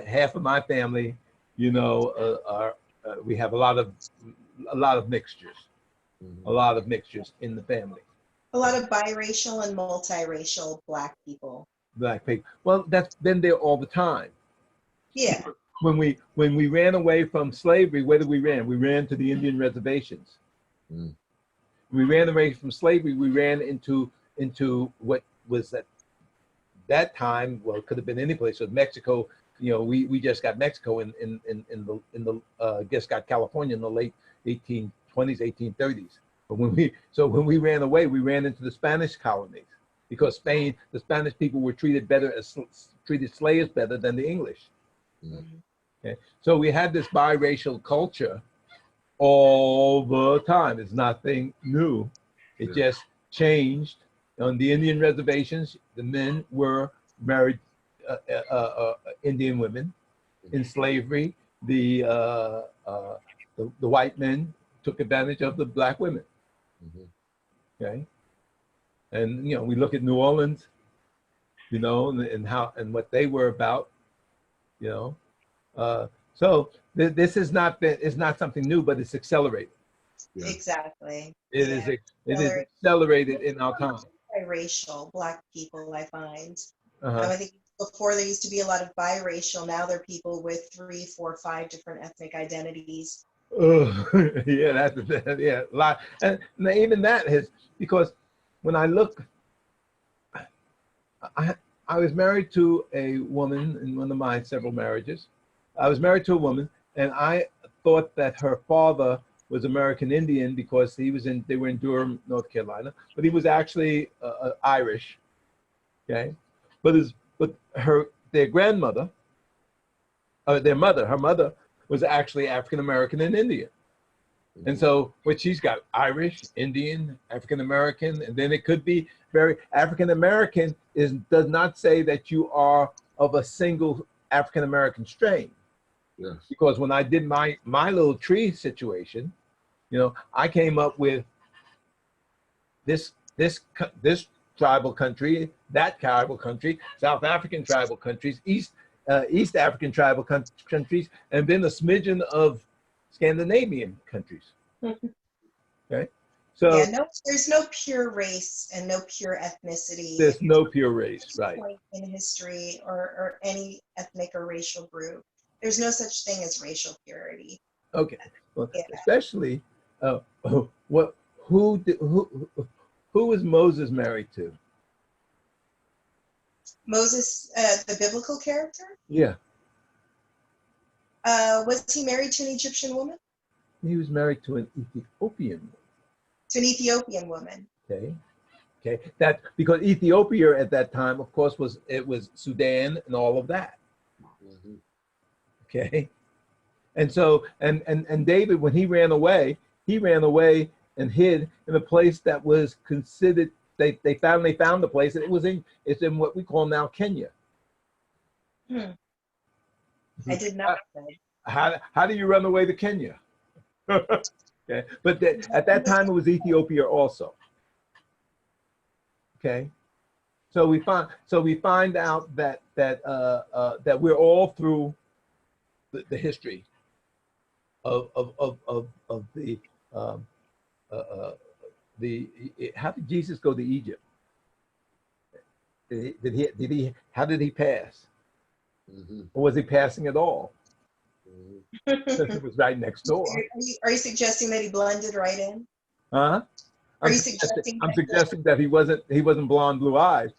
half of my family, you know, we have a lot of mixtures, a lot of mixtures in the family. A lot of biracial and multiracial black people. Black people. Well, that's been there all the time. Yeah. When we ran away from slavery, where did we ran? We ran to the Indian reservations. We ran away from slavery. We ran into what was at that time. Well, it could have been any place. So Mexico. You know, we just got Mexico just got California in the late 1820s, 1830s. But when we ran away, we ran into the Spanish colonies because the Spanish people were treated slaves better than the English. Okay, so we had this biracial culture all the time. It's nothing new. It just changed. On the Indian reservations, the men were married Indian women, in slavery, the white men took advantage of the black women. Okay, and we look at New Orleans, and how and what they were about, so this is not it's not something new, but it's accelerated. Yeah. Exactly. It is accelerated in our time. Biracial Black people, I find. Uh-huh. I think before there used to be a lot of biracial. Now there are people with 3, 4, 5 different ethnic identities. Oh, yeah, yeah, a lot. And even that is because when I look, I was married to a woman in one of my several marriages. I was married to a woman, and I thought that her father was American Indian because they were in Durham, North Carolina, but he was actually Irish. Okay, but their grandmother, her mother was actually African American and Indian. And so what she's got, Irish, Indian, African American, and then it could be very African American does not say that you are of a single African American strain. Yes. Because when I did my little tree situation, I came up with this tribal country, that tribal country, South African tribal countries, East African tribal countries, and then a smidgen of Scandinavian countries. Okay, so yeah, there's no pure race and no pure ethnicity. There's no pure race, right? In history or any ethnic or racial group, there's no such thing as racial purity. Okay, well, yeah. Especially who was Moses married to? Moses, the biblical character? Yeah. Was he married to an Egyptian woman? He was married to an Ethiopian woman. To an Ethiopian woman. Okay. That because Ethiopia at that time, of course, was Sudan and all of that. Okay. And so and David, when he ran away and hid in a place that was considered. They found the place, and it's in what we call now Kenya. I did not know. How do you run away to Kenya? Okay, but at that time it was Ethiopia also. Okay, so we find out that we're all through the history of how did Jesus go to Egypt? How did he pass? Or was he passing at all? It was right next door. Are you suggesting that he blended right in? Huh? I'm suggesting that he wasn't blonde, blue eyes.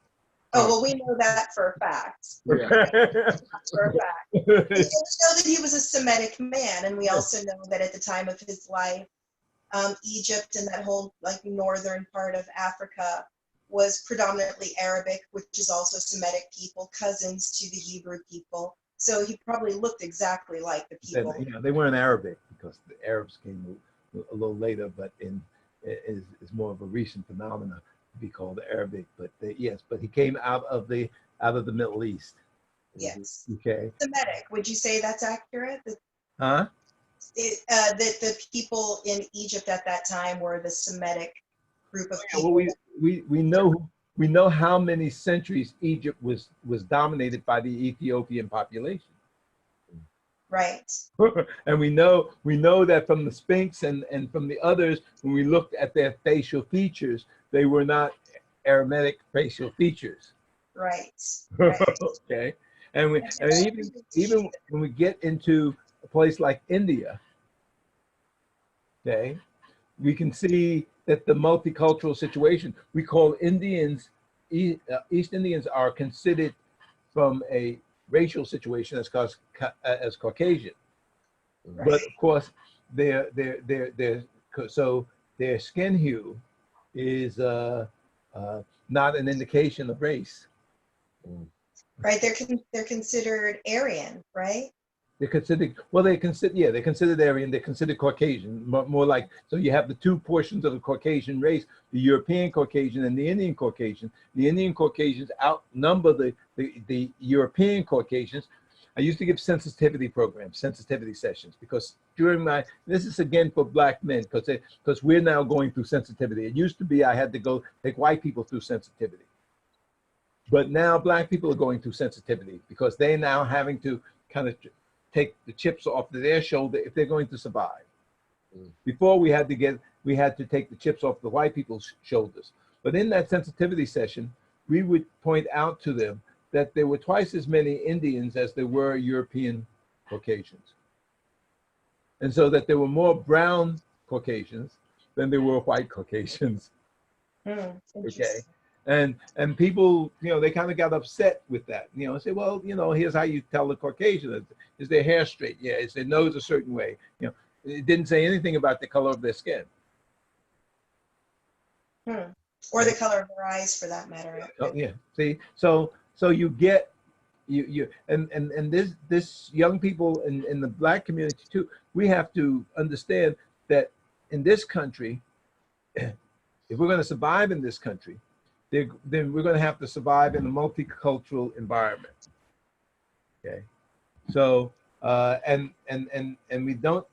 Oh, well, we know that for a fact. Yeah. For a fact. We know that he was a Semitic man, and we also know that at the time of his life, Egypt and that whole northern part of Africa was predominantly Arabic, which is also Semitic people, cousins to the Hebrew people. So he probably looked exactly like the people. They weren't Arabic because the Arabs came a little later, but is more of a recent phenomenon to be called Arabic. But but he came out of the Middle East. Yes. Okay. Semitic. Would you say that's accurate? Huh? That the people in Egypt at that time were the Semitic group of people. Well, we know how many centuries Egypt was dominated by the Ethiopian population. Right. And we know that from the Sphinx and from the others, when we looked at their facial features, they were not Aramaic facial features. Right. Okay. And even when we get into a place like India, okay, we can see that the multicultural situation, we call Indians, East Indians are considered from a racial situation as Caucasian. Right. But of course, their skin hue is not an indication of race. Right, they're considered Aryan, right? They're considered Aryan. They're considered Caucasian, more like, so you have the two portions of the Caucasian race, the European Caucasian and the Indian Caucasian. The Indian Caucasians outnumber the European Caucasians, I used to give sensitivity programs, sensitivity sessions, because during this is again for black men, because we're now going through sensitivity. It used to be I had to go take white people through sensitivity. But now black people are going through sensitivity because they're now having to kind of take the chips off of their shoulder if they're going to survive. Before we had to take the chips off the white people's shoulders. But in that sensitivity session, we would point out to them that there were twice as many Indians as there were European Caucasians. And so that there were more brown Caucasians than there were white Caucasians. Okay. And people, you know, they kind of got upset with that, you know, say, well, you know, here's how you tell the Caucasian, is their hair straight? Yeah. Is their nose a certain way? You know, it didn't say anything about the color of their skin. Or the color of their eyes, for that matter. Oh, yeah. See, so you get and this young people in the black community too. We have to understand that in this country, if we're going to survive in this country, then we're going to have to survive in a multicultural environment. Okay, so and we don't,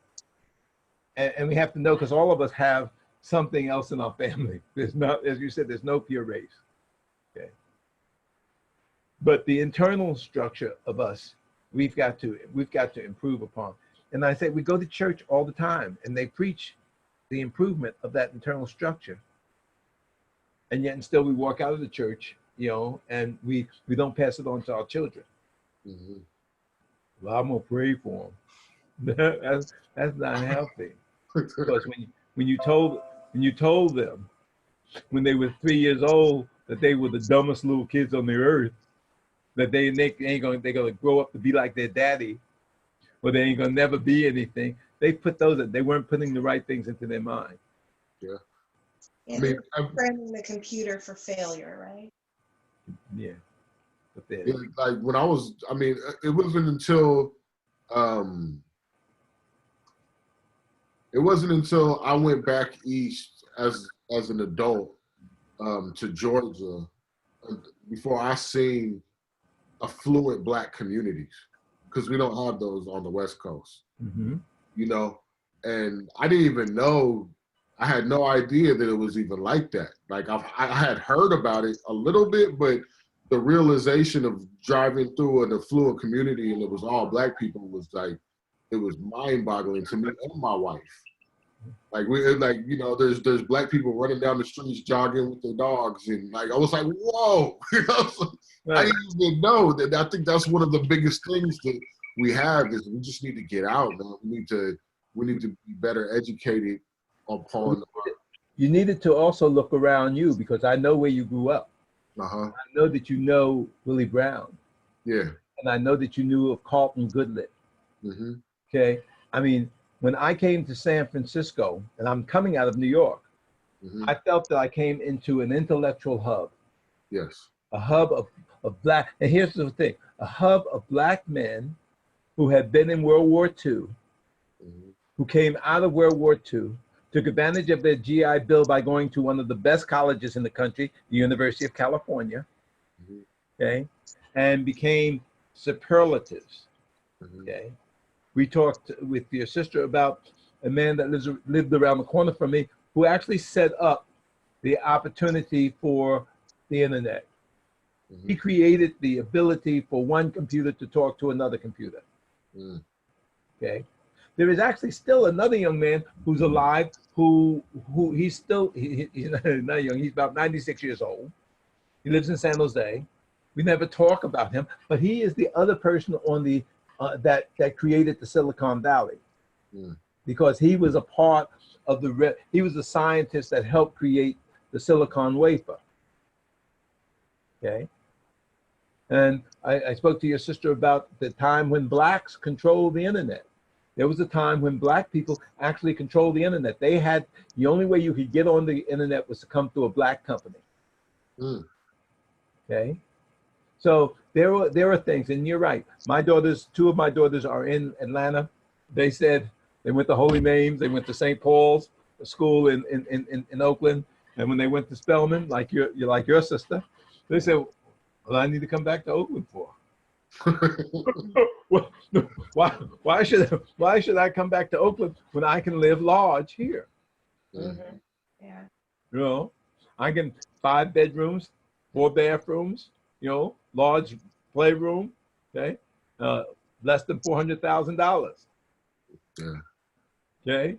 and we have to know, because all of us have something else in our family. There's not, as you said, there's no pure race. Okay, but the internal structure of us, we've got to improve upon. And I say we go to church all the time, and they preach the improvement of that internal structure. And yet, and still, we walk out of the church, you know, and we don't pass it on to our children. Well, I'm gonna pray for them. That's not healthy. Because when you told them when they were 3 years old that they were the dumbest little kids on the earth, that they're gonna grow up to be like their daddy, or they ain't gonna never be anything. They put those. They weren't putting the right things into their mind. Yeah. Yeah, I mean, programming the computer for failure, right? Yeah. Yeah, like when I was, I mean, it wasn't until I went back east as an adult to Georgia before I seen affluent black communities, because we don't have those on the West Coast. You know, and I didn't even know. I had no idea that it was even like that. Like I had heard about it a little bit, but the realization of driving through an affluent community and it was all black people was like, it was mind-boggling to me and my wife. Like you know, there's black people running down the streets jogging with their dogs, and like I was like, whoa, you know, so right. I didn't even know that. I think that's one of the biggest things that we have is we just need to get out, man. We need to be better educated upon. You needed to also look around you, because I know where you grew up. I know that you know Willie Brown. Yeah. And I know that you knew of Carlton Goodlett. Okay. I mean, when I came to San Francisco, and I'm coming out of New York, I felt that I came into an intellectual hub. Yes. A hub of black, and here's the thing, a hub of black men who had been in World War II, who came out of World War II, took advantage of their GI Bill by going to one of the best colleges in the country, the University of California, okay, and became superlatives, okay. We talked with your sister about a man that lived around the corner from me who actually set up the opportunity for the internet. He created the ability for one computer to talk to another computer, okay. There is actually still another young man who's alive who he's not young, he's about 96 years old. He lives in San Jose. We never talk about him, but he is the other person on the that created the Silicon Valley, because he was a part of he was the scientist that helped create the silicon wafer. Okay. And I spoke to your sister about the time when blacks controlled the internet. There was a time when black people actually controlled the internet. They had, the only way you could get on the internet was to come through a black company. Okay. So there are things, and you're right. Two of my daughters are in Atlanta. They said they went to Holy Names, they went to St. Paul's school in Oakland. And when they went to Spelman, like your sister, they said, well, I need to come back to Oakland for. Why should I come back to Oakland when I can live large here? Mm-hmm. Yeah. You know, I can 5 bedrooms, 4 bathrooms, you know, large playroom, okay, less than $400,000. Yeah. Okay,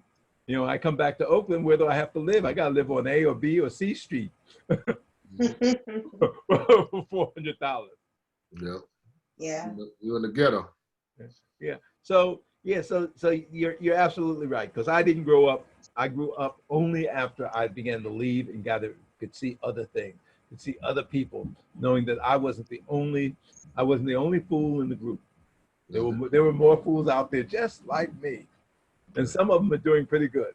you know, I come back to Oakland. Where do I have to live? I got to live on A or B or C Street for $400. Yeah. Yeah. You're in the ghetto. Yeah. So yeah. So you're absolutely right, because I didn't grow up. I grew up only after I began to leave and could see other things, could see other people, knowing that I wasn't the only fool in the group. There were more fools out there just like me, and some of them are doing pretty good.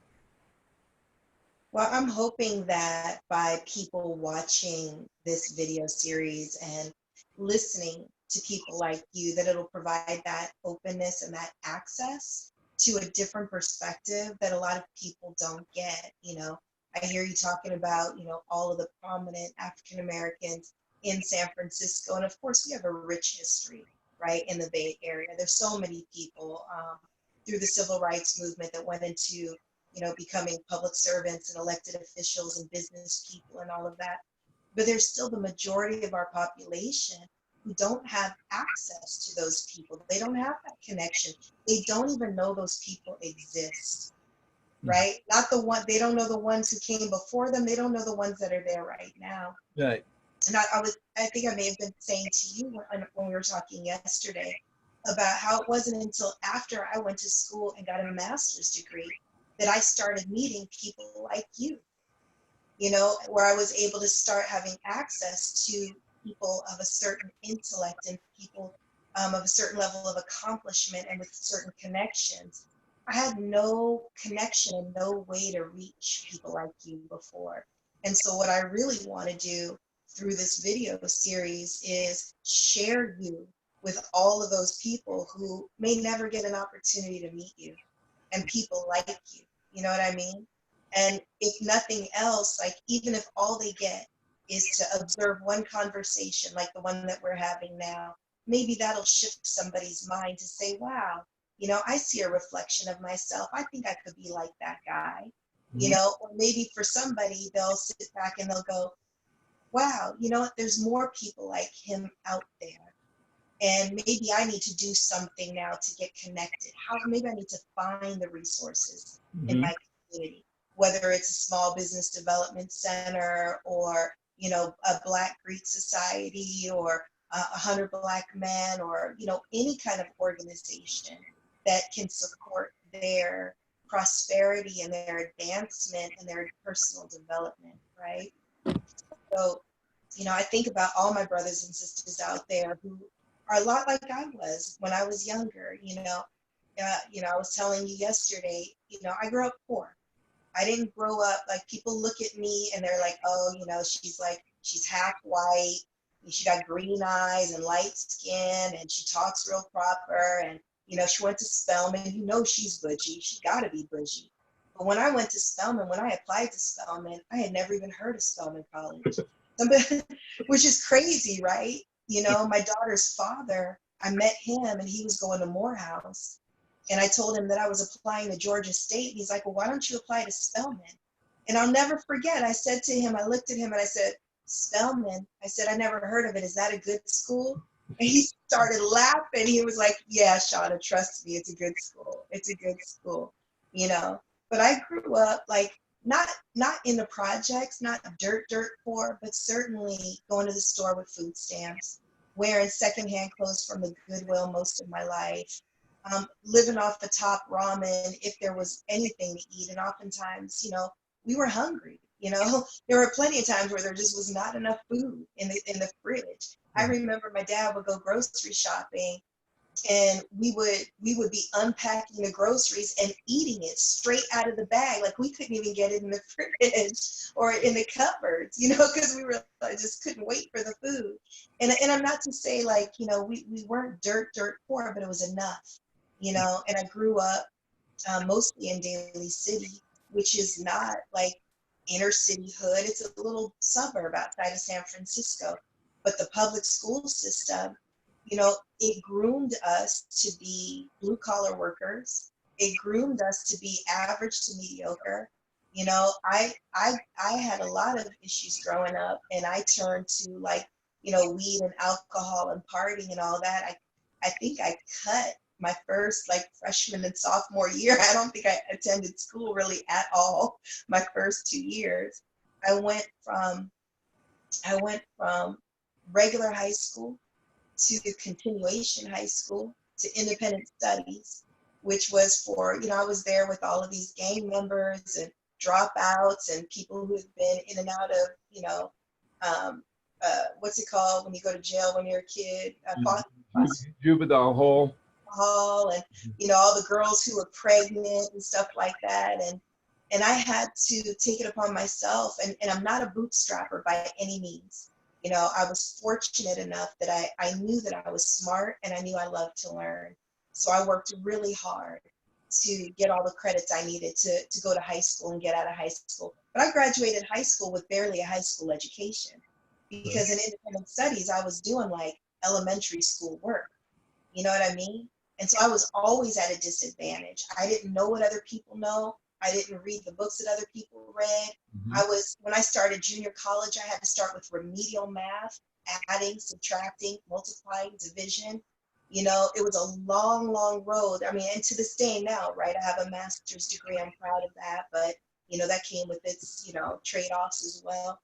Well, I'm hoping that by people watching this video series and listening to people like you, that it'll provide that openness and that access to a different perspective that a lot of people don't get. You know, I hear you talking about, you know, all of the prominent African Americans in San Francisco. And of course, we have a rich history, right, in the Bay Area. There's so many people through the civil rights movement that went into, you know, becoming public servants and elected officials and business people and all of that. But there's still the majority of our population who don't have access to those people. They don't have that connection. They don't even know those people exist, right? Not the one, they don't know the ones who came before them. They don't know the ones that are there right now. Right. And I think I may have been saying to you when we were talking yesterday about how it wasn't until after I went to school and got a master's degree that I started meeting people like you know, where I was able to start having access to people of a certain intellect and people of a certain level of accomplishment and with certain connections. I had no connection and no way to reach people like you before. And so what I really want to do through this video series is share you with all of those people who may never get an opportunity to meet you, and people like you. You know what I mean? And if nothing else, like even if all they get is to observe one conversation like the one that we're having now, maybe that'll shift somebody's mind to say, wow, you know, I see a reflection of myself. I think I could be like that guy, you know, or maybe for somebody, they'll sit back and they'll go, wow, you know what, there's more people like him out there. And maybe I need to do something now to get connected. Maybe I need to find the resources in my community, whether it's a small business development center or, you know, a Black Greek society or 100 Black men, or, you know, any kind of organization that can support their prosperity and their advancement and their personal development, right? So, you know, I think about all my brothers and sisters out there who are a lot like I was when I was younger. You know, I was telling you yesterday, you know, I grew up poor. I didn't grow up, like, people look at me and they're like, oh, you know, she's half white, she got green eyes and light skin, and she talks real proper, and, you know, she went to Spelman, you know, she's bougie, she gotta be bougie. But when I went to Spelman, when I applied to Spelman, I had never even heard of Spelman College, which is crazy, right? You know, my daughter's father, I met him and he was going to Morehouse. And I told him that I was applying to Georgia State. He's like, well, why don't you apply to Spelman? And I'll never forget, I said to him, I looked at him and I said, Spelman? I said, I never heard of it. Is that a good school? And he started laughing. He was like, yeah, Shauna, trust me, it's a good school. It's a good school, you know. But I grew up like, not in the projects, not dirt poor, but certainly going to the store with food stamps, wearing secondhand clothes from the Goodwill most of my life, living off the top ramen if there was anything to eat. And oftentimes, you know, we were hungry. You know, there were plenty of times where there just was not enough food in the fridge. I remember my dad would go grocery shopping, and we would be unpacking the groceries and eating it straight out of the bag. Like, we couldn't even get it in the fridge or in the cupboards, you know, because I just couldn't wait for the food. And I'm not to say, like, you know, we weren't dirt poor, but it was enough, you know. And I grew up mostly in Daly City, which is not like inner city hood. It's a little suburb outside of San Francisco. But the public school system, you know, it groomed us to be blue collar workers. It groomed us to be average to mediocre. You know, I had a lot of issues growing up, and I turned to, like, you know, weed and alcohol and partying and all that. I think I cut my first, like, freshman and sophomore year. I don't think I attended school really at all my first 2 years. I went from I went from regular high school to continuation high school to independent studies, which was for, you know, I was there with all of these gang members and dropouts and people who had been in and out of, you know, what's it called when you go to jail when you're a kid? Juvenile hall. Hall, and, you know, all the girls who were pregnant and stuff like that. And I had to take it upon myself, and I'm not a bootstrapper by any means. You know, I was fortunate enough that I knew that I was smart, and I knew I loved to learn. So I worked really hard to get all the credits I needed to go to high school and get out of high school. But I graduated high school with barely a high school education, because in independent studies, I was doing like elementary school work. You know what I mean? And so I was always at a disadvantage. I didn't know what other people know. I didn't read the books that other people read. When I started junior college, I had to start with remedial math, adding, subtracting, multiplying, division. You know, it was a long, long road. I mean, and to this day now, right? I have a master's degree. I'm proud of that. But, you know, that came with its, you know, trade-offs as well.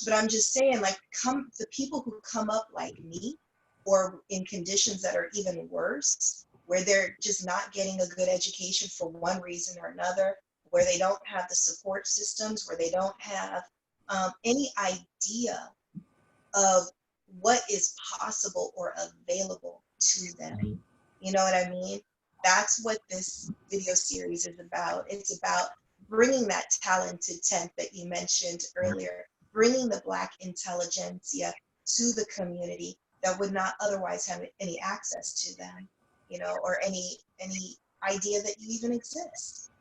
But I'm just saying, like, the people who come up like me, or in conditions that are even worse, where they're just not getting a good education for one reason or another, where they don't have the support systems, where they don't have any idea of what is possible or available to them. You know what I mean? That's what this video series is about. It's about bringing that talented tenth that you mentioned earlier, bringing the Black intelligentsia to the community that would not otherwise have any access to them, you know, or any idea that you even exist,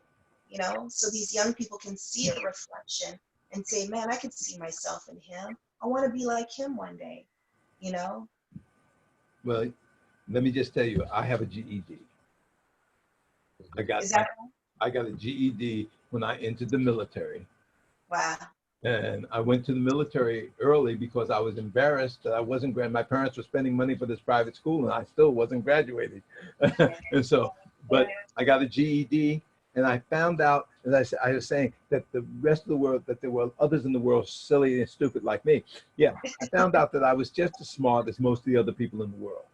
you know. So these young people can see a reflection and say, man, I could see myself in him. I want to be like him one day, you know. Well, let me just tell you, I have a GED. Is that I got a GED when I entered the military. wow? And I went to the military early because I was embarrassed that I wasn't my parents were spending money for this private school and I still wasn't graduating. And so, but I got a GED, and I found out, as I was saying, that the rest of the world, that there were others in the world silly and stupid like me. Yeah, I found out that I was just as smart as most of the other people in the world.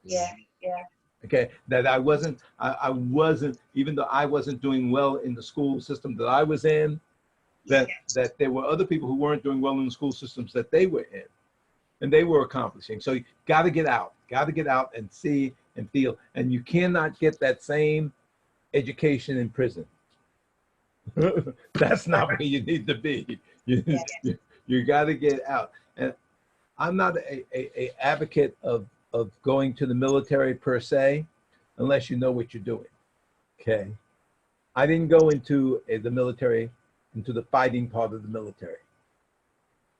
Yeah, yeah. Okay, that I wasn't, even though I wasn't doing well in the school system that I was in, that there were other people who weren't doing well in the school systems that they were in, and they were accomplishing. So you got to get out and see and feel. And you cannot get that same education in prison. That's not where you need to be. You got to get out. And I'm not a advocate of going to the military per se, unless you know what you're doing. Okay, I didn't go into the military, into the fighting part of the military.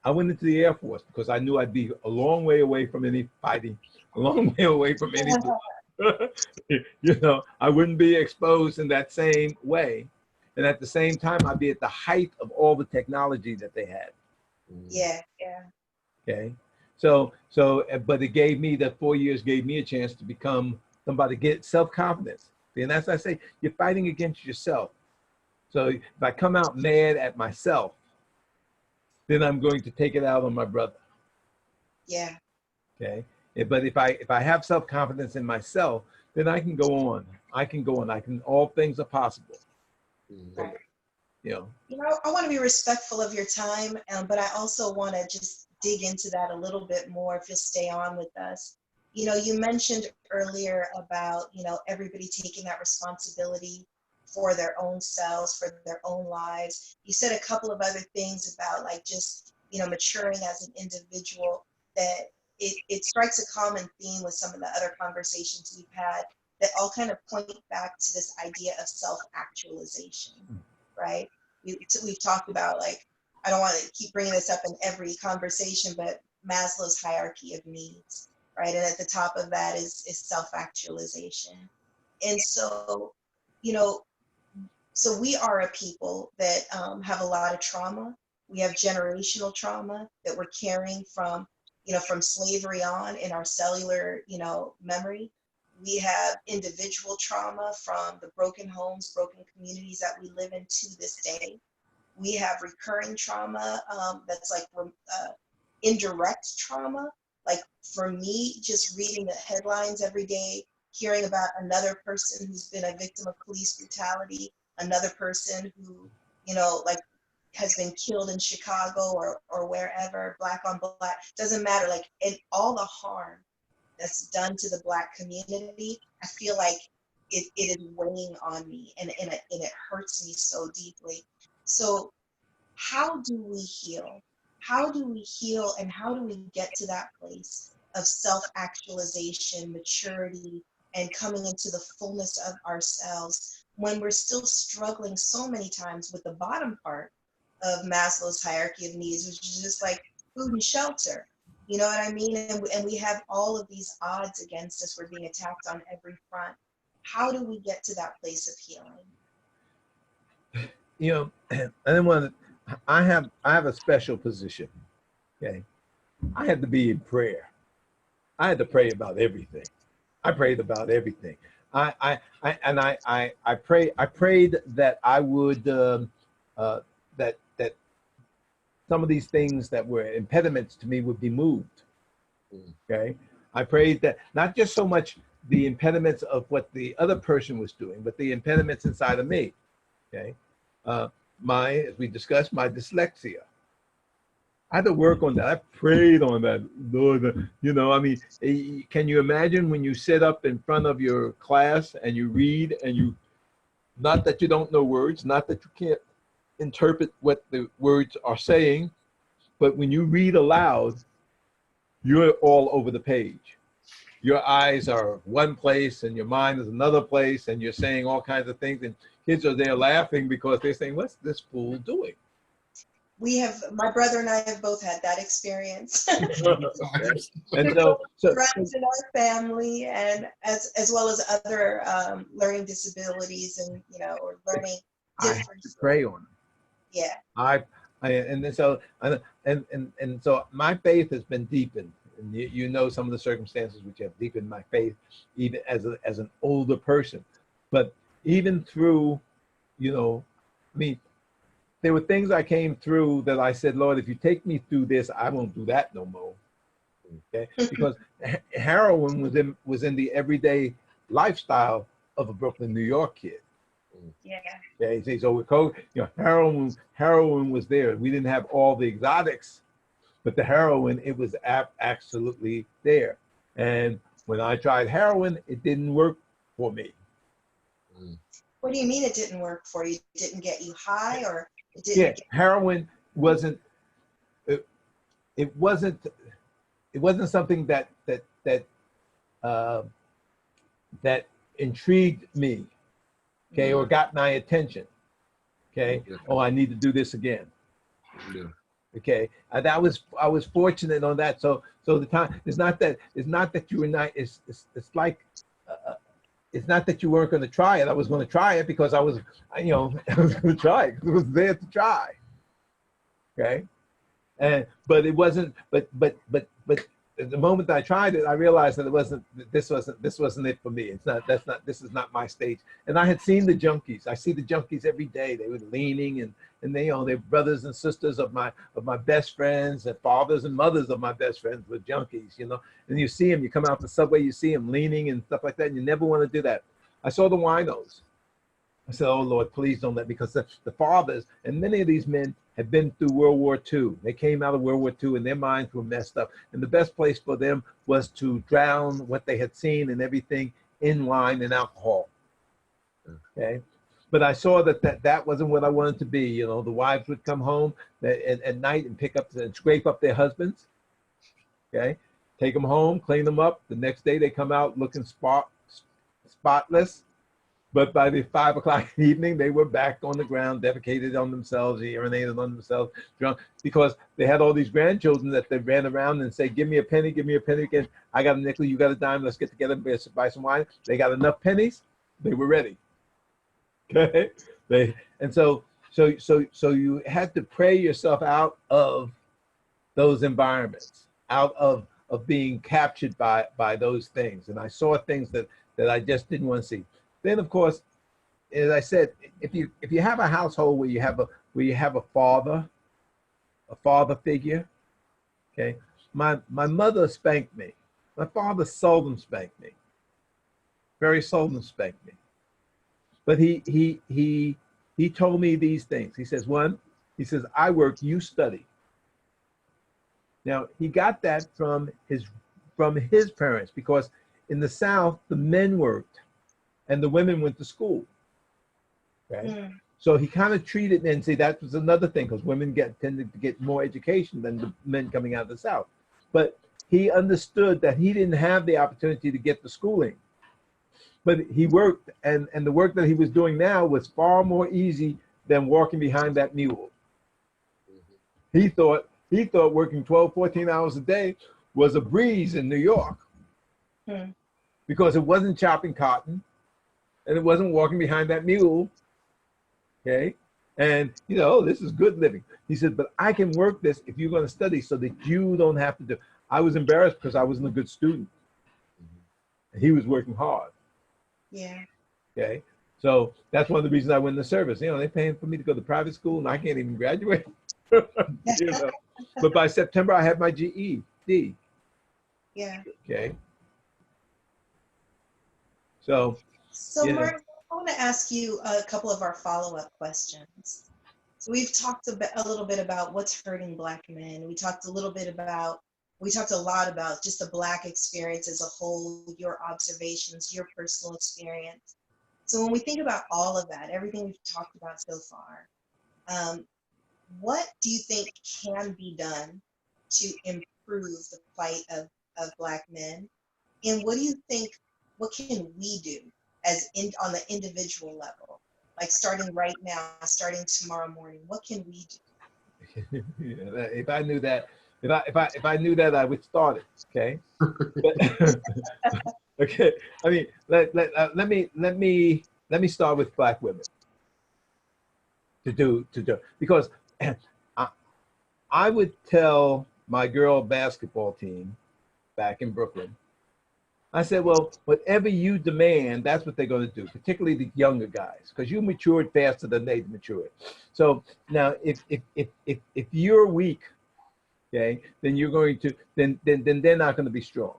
I went into the Air Force because I knew I'd be a long way away from any fighting, a long way away from any, you know, I wouldn't be exposed in that same way. And at the same time, I'd be at the height of all the technology that they had. Yeah, yeah. Okay. So, but it gave me, that 4 years gave me a chance to become somebody, get self-confidence. And as I say, you're fighting against yourself. So if I come out mad at myself, then I'm going to take it out on my brother. Yeah. Okay. But if I have self-confidence in myself, then I can go on. All things are possible. Right. You know. You know, I want to be respectful of your time, but I also want to just dig into that a little bit more if you'll stay on with us. You know, you mentioned earlier about, you know, everybody taking that responsibility for their own selves, for their own lives. You said a couple of other things about, like, just, you know, maturing as an individual, that it strikes a common theme with some of the other conversations we've had that all kind of point back to this idea of self-actualization, right? We've talked about, like, I don't want to keep bringing this up in every conversation, but Maslow's hierarchy of needs, right? And at the top of that is self-actualization. And so, you know, so we are a people that have a lot of trauma. We have generational trauma that we're carrying from, you know, from slavery on in our cellular, you know, memory. We have individual trauma from the broken homes, broken communities that we live in to this day. We have recurring trauma that's like indirect trauma. Like for me, just reading the headlines every day, hearing about another person who's been a victim of police brutality, another person who, you know, like has been killed in Chicago or wherever, black on black, doesn't matter. Like, and all the harm that's done to the Black community, I feel like it is weighing on me, and it hurts me so deeply. So how do we heal? How do we heal, and how do we get to that place of self-actualization, maturity, and coming into the fullness of ourselves when we're still struggling so many times with the bottom part of Maslow's hierarchy of needs, which is just like food and shelter? You know what I mean? And we have all of these odds against us. We're being attacked on every front. How do we get to that place of healing? You know, I didn't want to, I have a special position. Okay. I had to be in prayer. I had to pray about everything. I prayed about everything. I prayed that I would, that some of these things that were impediments to me would be moved. Okay. I prayed that not just so much the impediments of what the other person was doing, but the impediments inside of me. Okay. As we discussed, my dyslexia. I had to work on that. I prayed on that, Lord. You know, I mean, can you imagine when you sit up in front of your class and you read and you, not that you don't know words, not that you can't interpret what the words are saying, but when you read aloud, you're all over the page. Your eyes are one place and your mind is another place, and you're saying all kinds of things, and kids are there laughing because they're saying, what's this fool doing? My brother and I have both had that experience. And so friends in our family, and as well as other learning disabilities, and you know, or learning different. I have to pray on them. Yeah. And so my faith has been deepened, and you know some of the circumstances which have deepened my faith, even as an older person. But even through, you know, I mean, there were things I came through that I said, Lord, if you take me through this, I won't do that no more. Okay, because heroin was in the everyday lifestyle of a Brooklyn, New York kid. Yeah. Okay, so with COVID, you know, heroin was there. We didn't have all the exotics, but the heroin, it was absolutely there. And when I tried heroin, it didn't work for me. What do you mean it didn't work for you? It didn't get you high, or it didn't? Yeah, heroin wasn't. It wasn't something that intrigued me. Okay, or got my attention. Okay, oh, I need to do this again. Yeah. Okay, I was fortunate on that. So the time, it's not that you were not. It's like. It's not that you weren't going to try it. I was going to try it because I was going to try it. It was there to try. Okay, but it wasn't. But the moment that I tried it, I realized that this wasn't it for me. This is not my stage. And I had seen the junkies. I see the junkies every day. They were leaning, and they're brothers and sisters of my best friends, and fathers and mothers of my best friends were junkies, you know. And you see them, you come out the subway, you see them leaning and stuff like that, and you never want to do that. I saw the winos. I said, oh Lord, please don't let, because the fathers, and many of these men had been through World War II. They came out of World War II and their minds were messed up. And the best place for them was to drown what they had seen and everything in wine and alcohol. Okay. But I saw that wasn't what I wanted to be. You know, the wives would come home at night and pick up and scrape up their husbands. Okay. Take them home, clean them up. The next day they come out looking spotless. But by the 5 o'clock in the evening, they were back on the ground, defecated on themselves, urinated on themselves, drunk, because they had all these grandchildren that they ran around and say, give me a penny again. I got a nickel, you got a dime, let's get together and buy some wine. They got enough pennies, they were ready. Okay? So you had to pray yourself out of those environments, out of being captured by those things. And I saw things that I just didn't want to see. Then, of course, as I said, if you have a household where you have a father figure, okay. My mother spanked me. My father seldom spanked me. Very seldom spanked me. But he told me these things. He says, I work, you study. Now he got that from his parents, because in the South the men worked and the women went to school. Okay. Mm. So he kind of treated men. See, that was another thing, because women tended to get more education than the men coming out of the South. But he understood that he didn't have the opportunity to get the schooling. But he worked, and the work that he was doing now was far more easy than walking behind that mule. He thought working 12, 14 hours a day was a breeze in New York. Hmm. Because it wasn't chopping cotton, and it wasn't walking behind that mule. Okay. And this is good living. He said, but I can work this if you're going to study, so that you don't have to do. I was embarrassed because I wasn't a good student. And he was working hard. Yeah. Okay. So that's one of the reasons I went in the service. They're paying for me to go to private school and I can't even graduate. But by September I had my GED. Yeah. Okay. So Martin, I want to ask you a couple of our follow-up questions. So we've talked a little bit about what's hurting Black men. We talked a lot about just the Black experience as a whole, your observations, your personal experience. So when we think about all of that, everything we've talked about so far, what do you think can be done to improve the plight of Black men? And what can we do on the individual level? Like starting right now, starting tomorrow morning, what can we do? If I knew that, if I knew that, I would start it. Okay. Okay. I mean, let me start with Black women. To do because I would tell my girl basketball team back in Brooklyn, I said, well, whatever you demand, that's what they're going to do, particularly the younger guys, because you matured faster than they matured. So now if you're weak, okay, then you're going to then they're not going to be strong.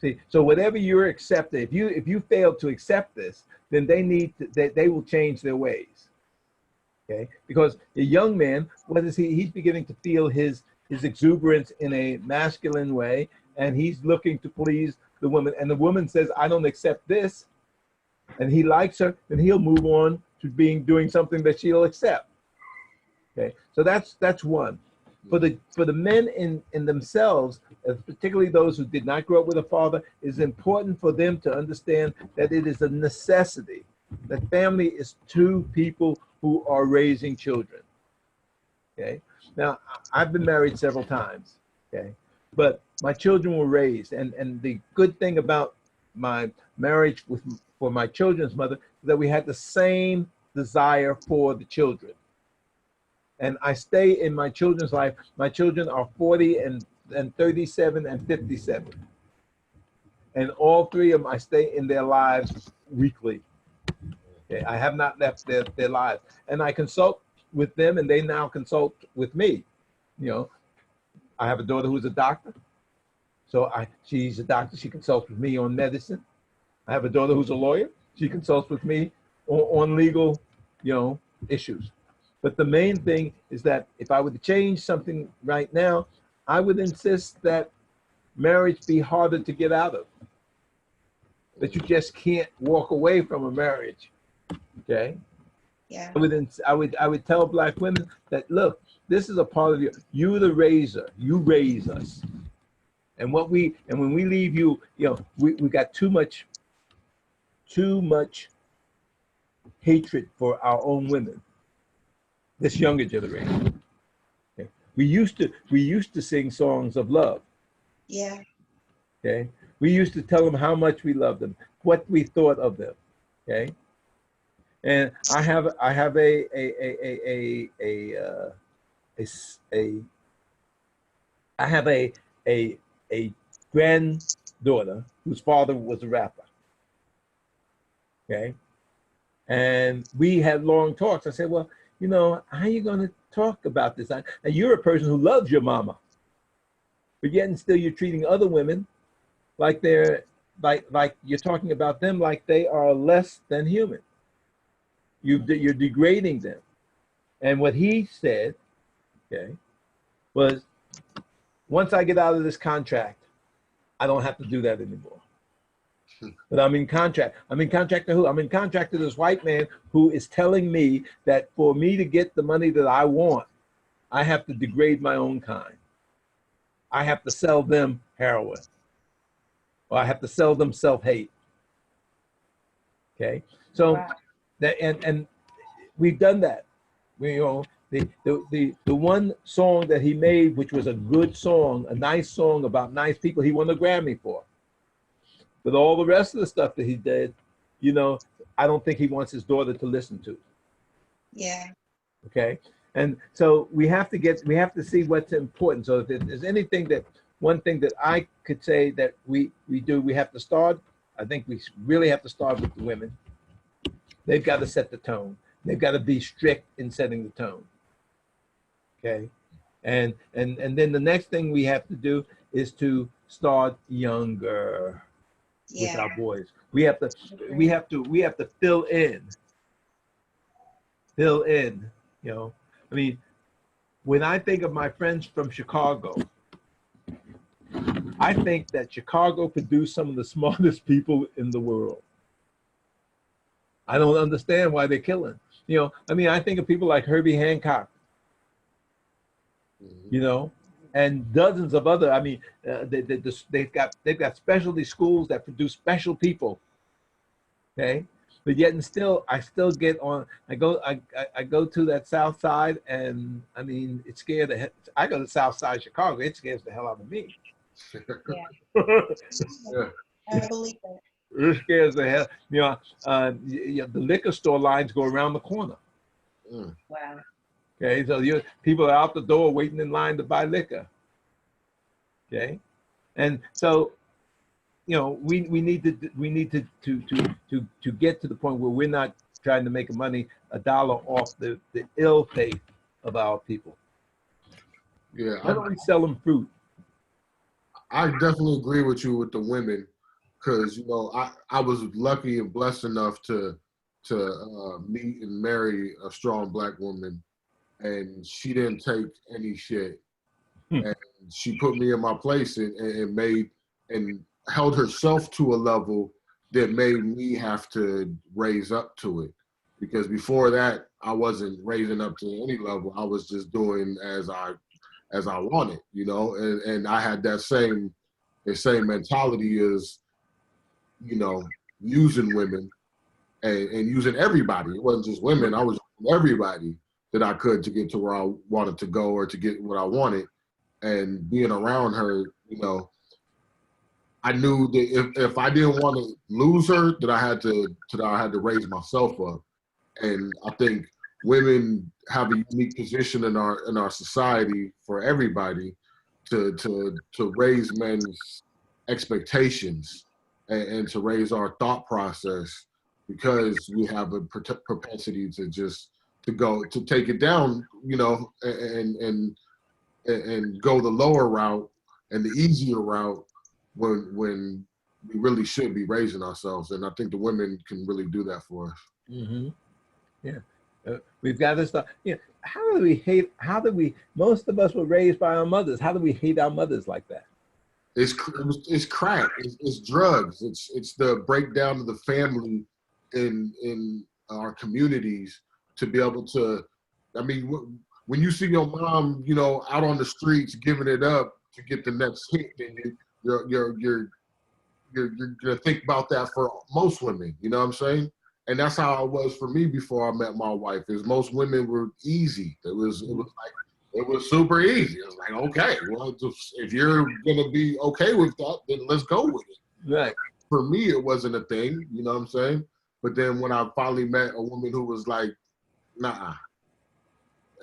See, so whatever you're accepting, if you fail to accept this, then they will change their ways. Okay, because a young man, what is he? He's beginning to feel his exuberance in a masculine way, and he's looking to please the woman. And the woman says, "I don't accept this," and he likes her, then he'll move on to doing something that she'll accept. Okay, so that's one. For the men in themselves, particularly those who did not grow up with a father, it's important for them to understand that it is a necessity. That family is two people who are raising children. Okay. Now, I've been married several times. Okay. But my children were raised, and the good thing about my marriage for my children's mother is that we had the same desire for the children. And I stay in my children's life. My children are 40 and 37 and 57. And all three of them, I stay in their lives weekly. Okay, I have not left their lives. And I consult with them, and they now consult with me. I have a daughter who's a doctor. So she's a doctor. She consults with me on medicine. I have a daughter who's a lawyer. She consults with me on legal, issues. But the main thing is that if I were to change something right now, I would insist that marriage be harder to get out of. That you just can't walk away from a marriage. Okay. Yeah. I would tell Black women that, look, this is a part of you the raiser. You raise us. And when we leave you, we got too much hatred for our own women, this younger generation. Okay? We used to sing songs of love. Yeah. Okay, we used to tell them how much we loved them, what we thought of them. Okay, and I have I have a granddaughter whose father was a rapper. Okay, and we had long talks. I said, well, you know, how are you going to talk about this? And you're a person who loves your mama, but yet and still you're treating other women like they're like you're talking about them like they are less than human. You're degrading them. And what he said, okay, was once I get out of this contract, I don't have to do that anymore. But I'm in contract. I'm in contract to who? I'm in contract to this white man who is telling me that for me to get the money that I want, I have to degrade my own kind. I have to sell them heroin, or I have to sell them self-hate. Okay, so Wow. that and we've done that. We, you know, the one song that he made, which was a good song, a nice song about nice people, he won a Grammy for. But all the rest of the stuff that he did, you know, I don't think he wants his daughter to listen to. Yeah. Okay, and so we have to see what's important. So if there's anything that one thing that I could say that we do, we have to start. I think we really have to start with the women. They've got to set the tone. They've got to be strict in setting the tone. Okay, and then the next thing we have to do is to start younger with Yeah. our boys. We have to fill in. You know, I mean, when I think of my friends from Chicago, I think that Chicago produced some of the smartest people in the world. I don't understand why they're killing. You know, I mean, I think of people like Herbie Hancock, you know, and dozens of other. I mean, they've got specialty schools that produce special people. Okay, but yet and still, I still get on. I go to that South Side, and I mean, it scares the. I go to South Side Chicago. It scares the hell out of me. Yeah. Yeah. I believe it. It scares the hell. You know, the liquor store lines go around the corner. Wow. Okay, so people are out the door waiting in line to buy liquor. Okay, and so you know we need to get to the point where we're not trying to make a dollar off the ill faith of our people. Yeah, Why don't we sell them fruit? I definitely agree with you with the women, because you know I was lucky and blessed enough to meet and marry a strong black woman, and she didn't take any shit, and she put me in my place and made and held herself to a level that made me have to raise up to it, because before that I wasn't raising up to any level. I was just doing as I wanted, you know, and I had the same mentality as, you know, using women and using everybody. It wasn't just women. I was using everybody that I could to get to where I wanted to go or to get what I wanted. And being around her, you know, I knew that if I didn't want to lose her, that I had to raise myself up. And I think women have a unique position in our society for everybody to raise men's expectations and to raise our thought process, because we have a propensity to just to take it down, you know, and go the lower route and the easier route when we really should be raising ourselves. And I think the women can really do that for us. Mm-hmm. Yeah, we've got to start. You know, how do we hate? How do we? Most of us were raised by our mothers. How do we hate our mothers like that? It's crack. It's drugs. It's the breakdown of the family in our communities to be able to. I mean, when you see your mom, you know, out on the streets giving it up to get the next hit, then you're gonna think about that for most women. You know what I'm saying? And that's how it was for me before I met my wife. Is most women were easy. It was super easy. It was like, okay, well, if you're gonna be okay with that, then let's go with it. Right. For me, it wasn't a thing. You know what I'm saying? But then when I finally met a woman who was like, nah,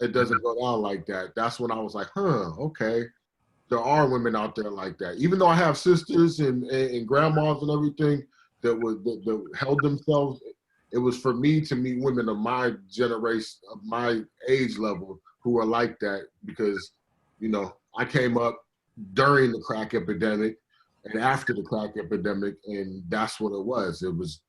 it doesn't go down like that. That's when I was like, okay. There are women out there like that. Even though I have sisters and grandmas and everything that held themselves, it was for me to meet women of my generation, of my age level, who are like that, because, you know, I came up during the crack epidemic and after the crack epidemic, and that's what it was. It was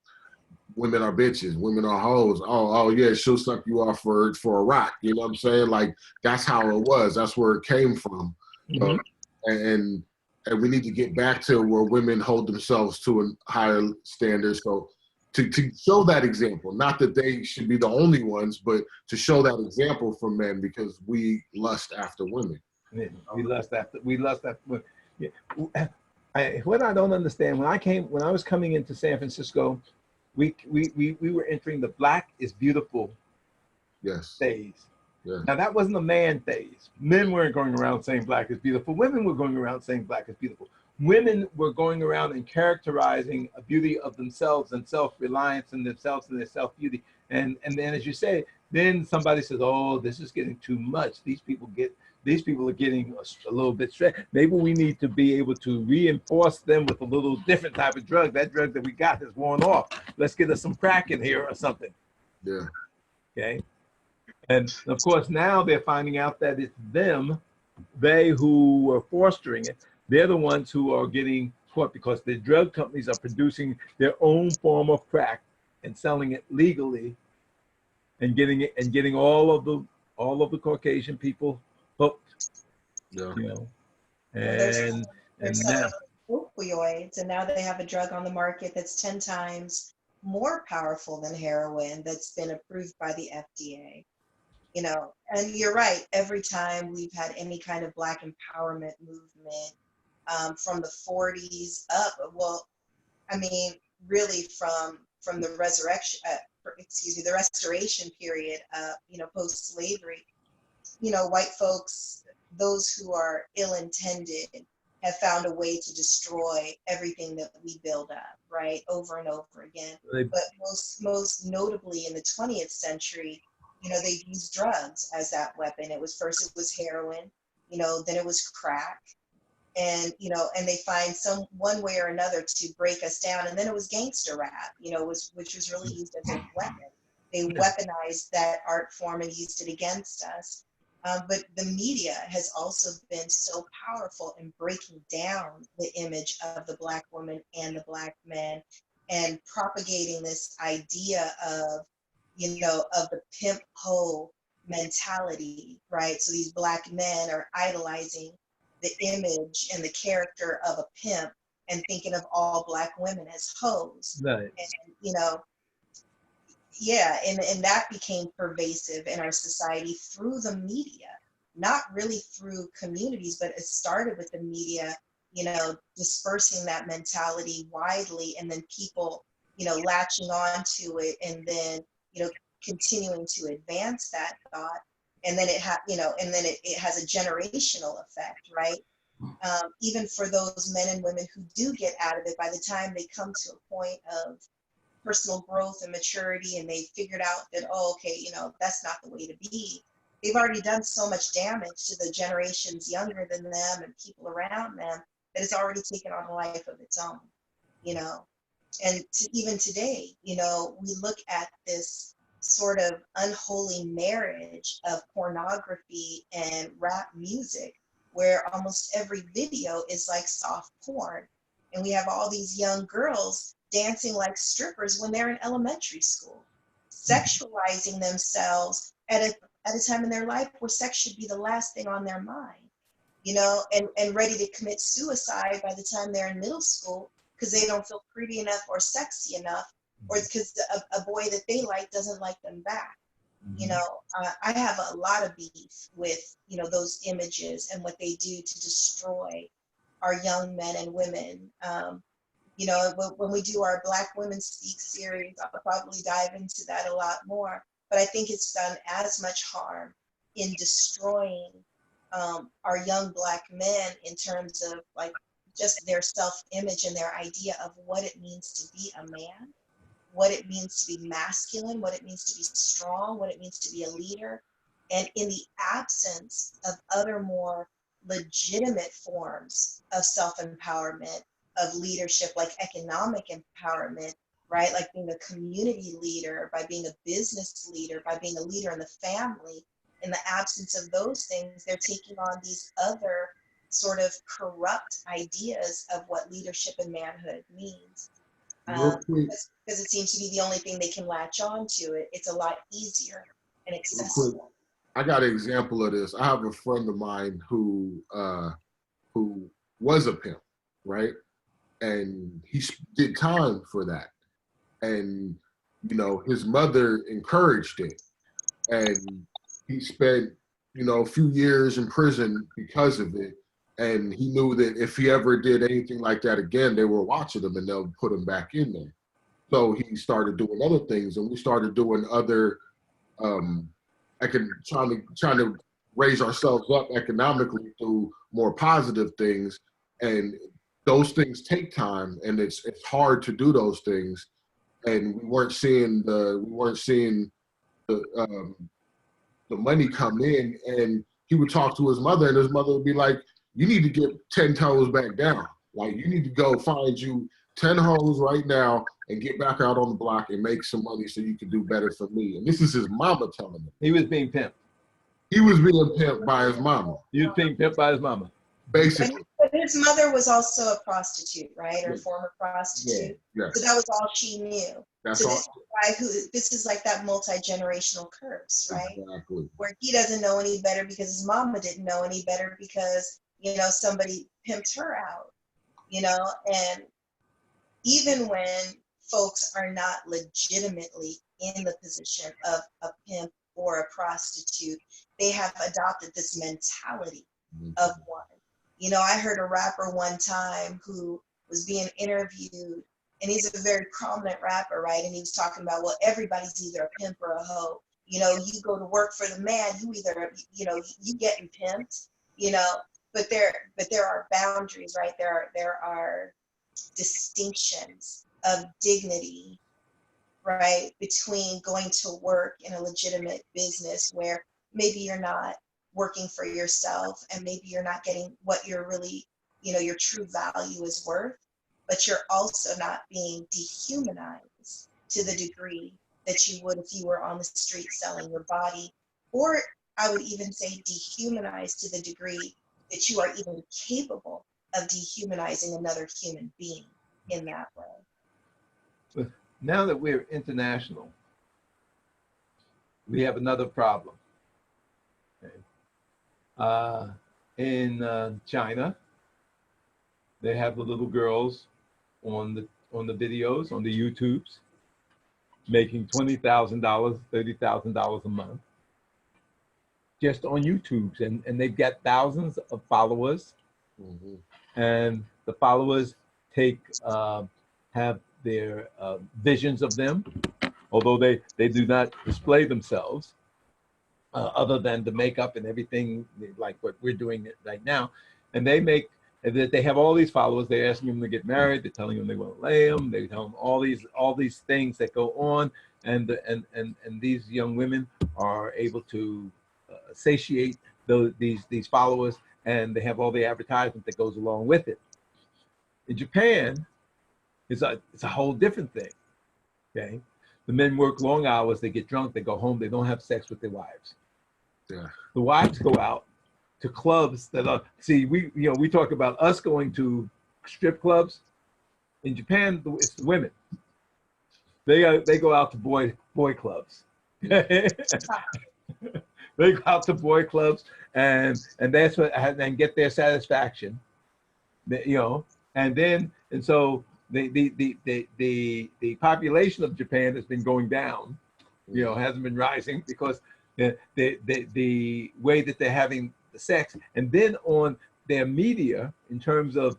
women are bitches, women are hoes. Oh yeah, she'll suck you off for a rock. You know what I'm saying? Like, that's how it was. That's where it came from. Mm-hmm. And we need to get back to where women hold themselves to a higher standard. So to show that example, not that they should be the only ones, but to show that example for men, because we lust after women. Yeah, we lust after women. Yeah. What I don't understand, when I was coming into San Francisco, we were entering the Black is beautiful phase. Yeah. Now, that wasn't a man phase. Men weren't going around saying black is beautiful. Women were going around saying black is beautiful. Women were going around and characterizing a beauty of themselves and self-reliance in themselves and their self-beauty. And then, as you say, then somebody says, oh, this is getting too much. These people are getting a little bit stressed. Maybe we need to be able to reinforce them with a little different type of drug. That drug that we got has worn off. Let's get us some crack in here or something. Yeah. Okay. And of course, now they're finding out that it's they who are fostering it, they're the ones who are getting caught, because the drug companies are producing their own form of crack and selling it legally, and getting all of the Caucasian people hooked. Yeah. You know, They're and selling now opioids, and now they have a drug on the market that's 10 times more powerful than heroin, that's been approved by the FDA. You know, and you're right, every time we've had any kind of Black empowerment movement, from the 40s up, well, I mean, really from the the restoration period, you know, post-slavery, you know, white folks, those who are ill-intended, have found a way to destroy everything that we build up, right, over and over again. But most notably in the 20th century, you know, they used drugs as that weapon. It was heroin, you know, then it was crack, and you know, and they find some one way or another to break us down. And then it was gangster rap, you know, which was really used as a weapon. They weaponized that art form and used it against us. But the media has also been so powerful in breaking down the image of the Black woman and the Black man, and propagating this idea of, you know, of the pimp hoe mentality, right? So these Black men are idolizing the image and the character of a pimp and thinking of all Black women as hoes. right. And, you know, yeah, and that became pervasive in our society through the media, not really through communities, but it started with the media, you know, dispersing that mentality widely, and then people, you know, latching on to it, and then, you know, continuing to advance that thought. And then it has a generational effect, right? Even for those men and women who do get out of it, by the time they come to a point of personal growth and maturity, and they figured out that, oh, okay, you know, that's not the way to be, they've already done so much damage to the generations younger than them and people around them, that it's already taken on a life of its own, you know. And even today, you know, we look at this sort of unholy marriage of pornography and rap music, where almost every video is like soft porn. And we have all these young girls dancing like strippers when they're in elementary school, sexualizing themselves at a time in their life where sex should be the last thing on their mind, you know, and ready to commit suicide by the time they're in middle school, because they don't feel pretty enough or sexy enough, or it's because a boy that they like doesn't like them back. You know, I have a lot of beef with, you know, those images and what they do to destroy our young men and women. You know, when we do our Black Women Speak series, I'll probably dive into that a lot more. But I think it's done as much harm in destroying our young Black men in terms of like just their self-image and their idea of what it means to be a man, what it means to be masculine, what it means to be strong, what it means to be a leader. And in the absence of other more legitimate forms of self-empowerment, of leadership, like economic empowerment, right? Like being a community leader, by being a business leader, by being a leader in the family. In the absence of those things, they're taking on these other sort of corrupt ideas of what leadership and manhood means. Real quick, Because it seems to be the only thing they can latch on to it. It's a lot easier and real quick. accessible. I got an example of this. I have a friend of mine who was a pimp, right? And he did time for that. And, you know, his mother encouraged it. And he spent, you know, a few years in prison because of it. And he knew that if he ever did anything like that again, they were watching him and they'll put him back in there. So he started doing other things, and we started doing other, trying to raise ourselves up economically through more positive things. And those things take time, and it's hard to do those things. And we weren't seeing the money come in. And he would talk to his mother, and his mother would be like, "You need to get 10 toes back down. Like, you need to go find you 10 hoes right now and get back out on the block and make some money so you can do better for me." And this is his mama telling him. He was being pimped. He was being pimped by his mama. He was being pimped by his mama. Basically. But his mother was also a prostitute, right? Or Yes. former prostitute. Yes. So that was all she knew. That's So all. this is like that multi-generational curse, right? Exactly. Where he doesn't know any better because his mama didn't know any better because, you know, somebody pimped her out, you know? And even when folks are not legitimately in the position of a pimp or a prostitute, they have adopted this mentality of one. You know, I heard a rapper one time who was being interviewed, and he's a very prominent rapper, right? And he was talking about, well, everybody's either a pimp or a hoe. You know, you go to work for the man, you either, you know, you getting pimped, you know, but there are boundaries, right? There are distinctions of dignity, right? Between going to work in a legitimate business where maybe you're not working for yourself and maybe you're not getting what you're really, you know, your true value is worth, but you're also not being dehumanized to the degree that you would if you were on the street selling your body, or I would even say dehumanized to the degree that you are even capable of dehumanizing another human being in that way. Now that we're international, we have another problem. Okay. In China, they have the little girls on the videos, on the YouTubes, making $20,000, $30,000 a month, just on YouTubes, and they've got thousands of followers, and the followers have their visions of them, although they do not display themselves other than the makeup and everything like what we're doing right now. And they have all these followers. They're asking them to get married. They're telling them they want to lay them. They tell them all these things that go on, and these young women are able to satiate these followers, and they have all the advertisement that goes along with it. In Japan, it's a whole different thing. Okay, the men work long hours. They get drunk. They go home. They don't have sex with their wives. Yeah. The wives go out to clubs that are, we talk about us going to strip clubs. In Japan, it's the women. They go out to boy clubs. They go out to boy clubs and that's what, and get their satisfaction, and so the population of Japan has been going down, hasn't been rising because the way that they're having the sex, and then on their media in terms of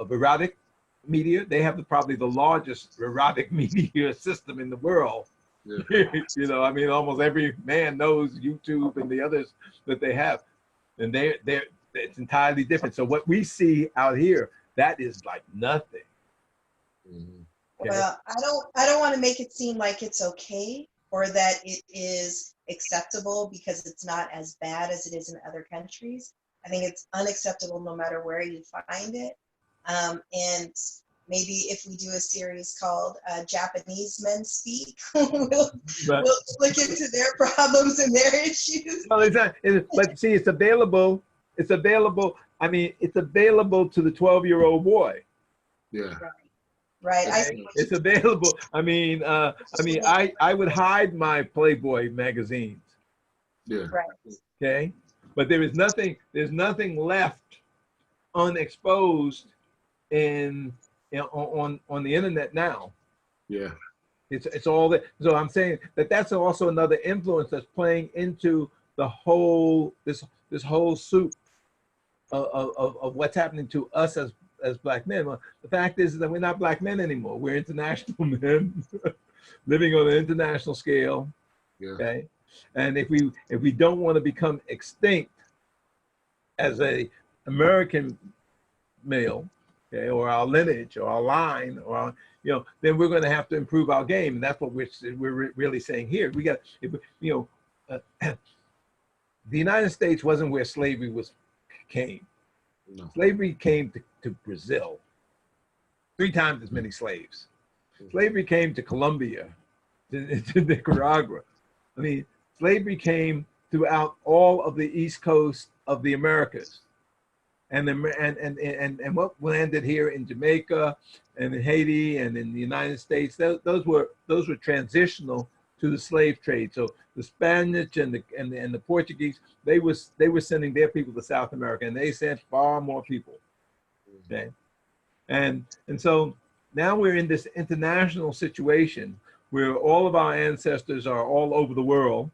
erotic media. They have probably the largest erotic media system in the world. Yeah. You know, I mean, almost every man knows YouTube and the others that they have, and it's entirely different. So what we see out here, that is like nothing. Mhm. Okay? Well, I don't want to make it seem like it's okay or that it is acceptable because it's not as bad as it is in other countries. I think it's unacceptable no matter where you find it. And maybe if we do a series called Japanese Men Speak, we'll But look into their problems and their issues. well, it's not. But see, it's available. It's available. I mean, it's available to the 12-year-old boy. Yeah. Right. I Okay? see what It's you available. I would hide my Playboy magazines. Yeah. mean. Right. Okay, but there's nothing left unexposed on the internet now. Yeah. It's all that. So I'm saying that's also another influence that's playing into the whole this whole soup of what's happening to us as black men. Well, the fact is that we're not black men anymore. We're international men living on an international scale. Yeah. Okay, and if we don't want to become extinct as a American male, okay, or our lineage or our line, or then we're going to have to improve our game, and that's what we're really saying here. We got, the United States wasn't where slavery came. No. Slavery came to Brazil. 3 times as many slaves. Slavery came to Colombia, to Nicaragua. I mean, slavery came throughout all of the East Coast of the Americas. And what landed here in Jamaica and in Haiti and in the United States, those were transitional to the slave trade. So the Spanish and the Portuguese, they were sending their people to South America, and they sent far more people. Okay, and so now we're in this international situation where all of our ancestors are all over the world.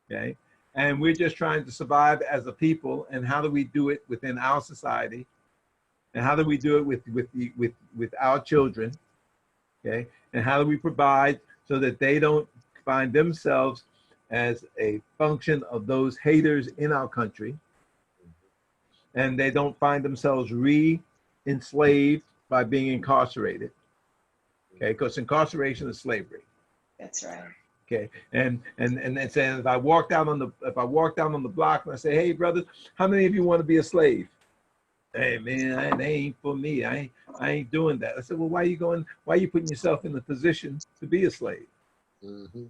Okay. And we're just trying to survive as a people. And how do we do it within our society? And how do we do it with our children? Okay. And how do we provide so that they don't find themselves as a function of those haters in our country, and they don't find themselves re-enslaved by being incarcerated? Okay, because incarceration is slavery. That's right. Okay, and saying if I walked out on the block and I say, hey brothers, how many of you want to be a slave? Hey man, that ain't for me. I ain't doing that. I said, well, why are you putting yourself in the position to be a slave? Mm-hmm.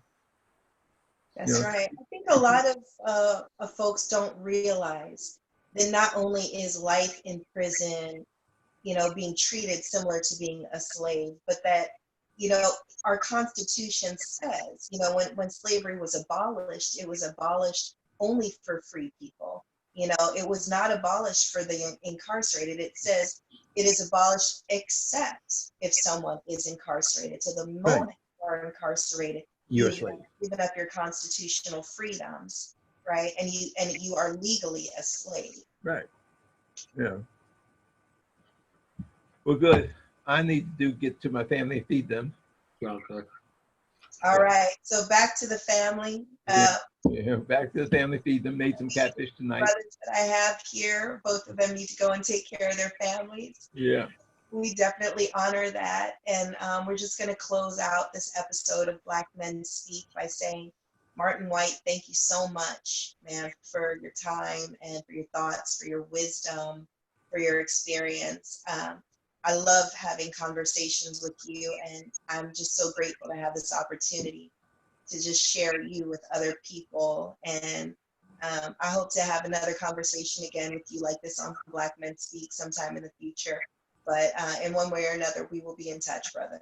That's right. I think a lot of folks don't realize that not only is life in prison, being treated similar to being a slave, but that, our Constitution says, when slavery was abolished, it was abolished only for free people. It was not abolished for the incarcerated. It says it is abolished except if someone is incarcerated. So the moment you are incarcerated, you're a you've slave. given up your constitutional freedoms, right? And you are legally a slave. Right. Yeah. Well, good. I need to get to my family and feed them. Okay. All right. So back to the family. Yeah, back to the family, feed them. Made some catfish tonight. Brothers that I have here, both of them need to go and take care of their families. Yeah. We definitely honor that. And we're just going to close out this episode of Black Men Speak by saying, Martin White, thank you so much, man, for your time and for your thoughts, for your wisdom, for your experience. I love having conversations with you, and I'm just so grateful to have this opportunity to just share you with other people. And I hope to have another conversation again with you like this on Black Men Speak sometime in the future. But in one way or another, we will be in touch, brother.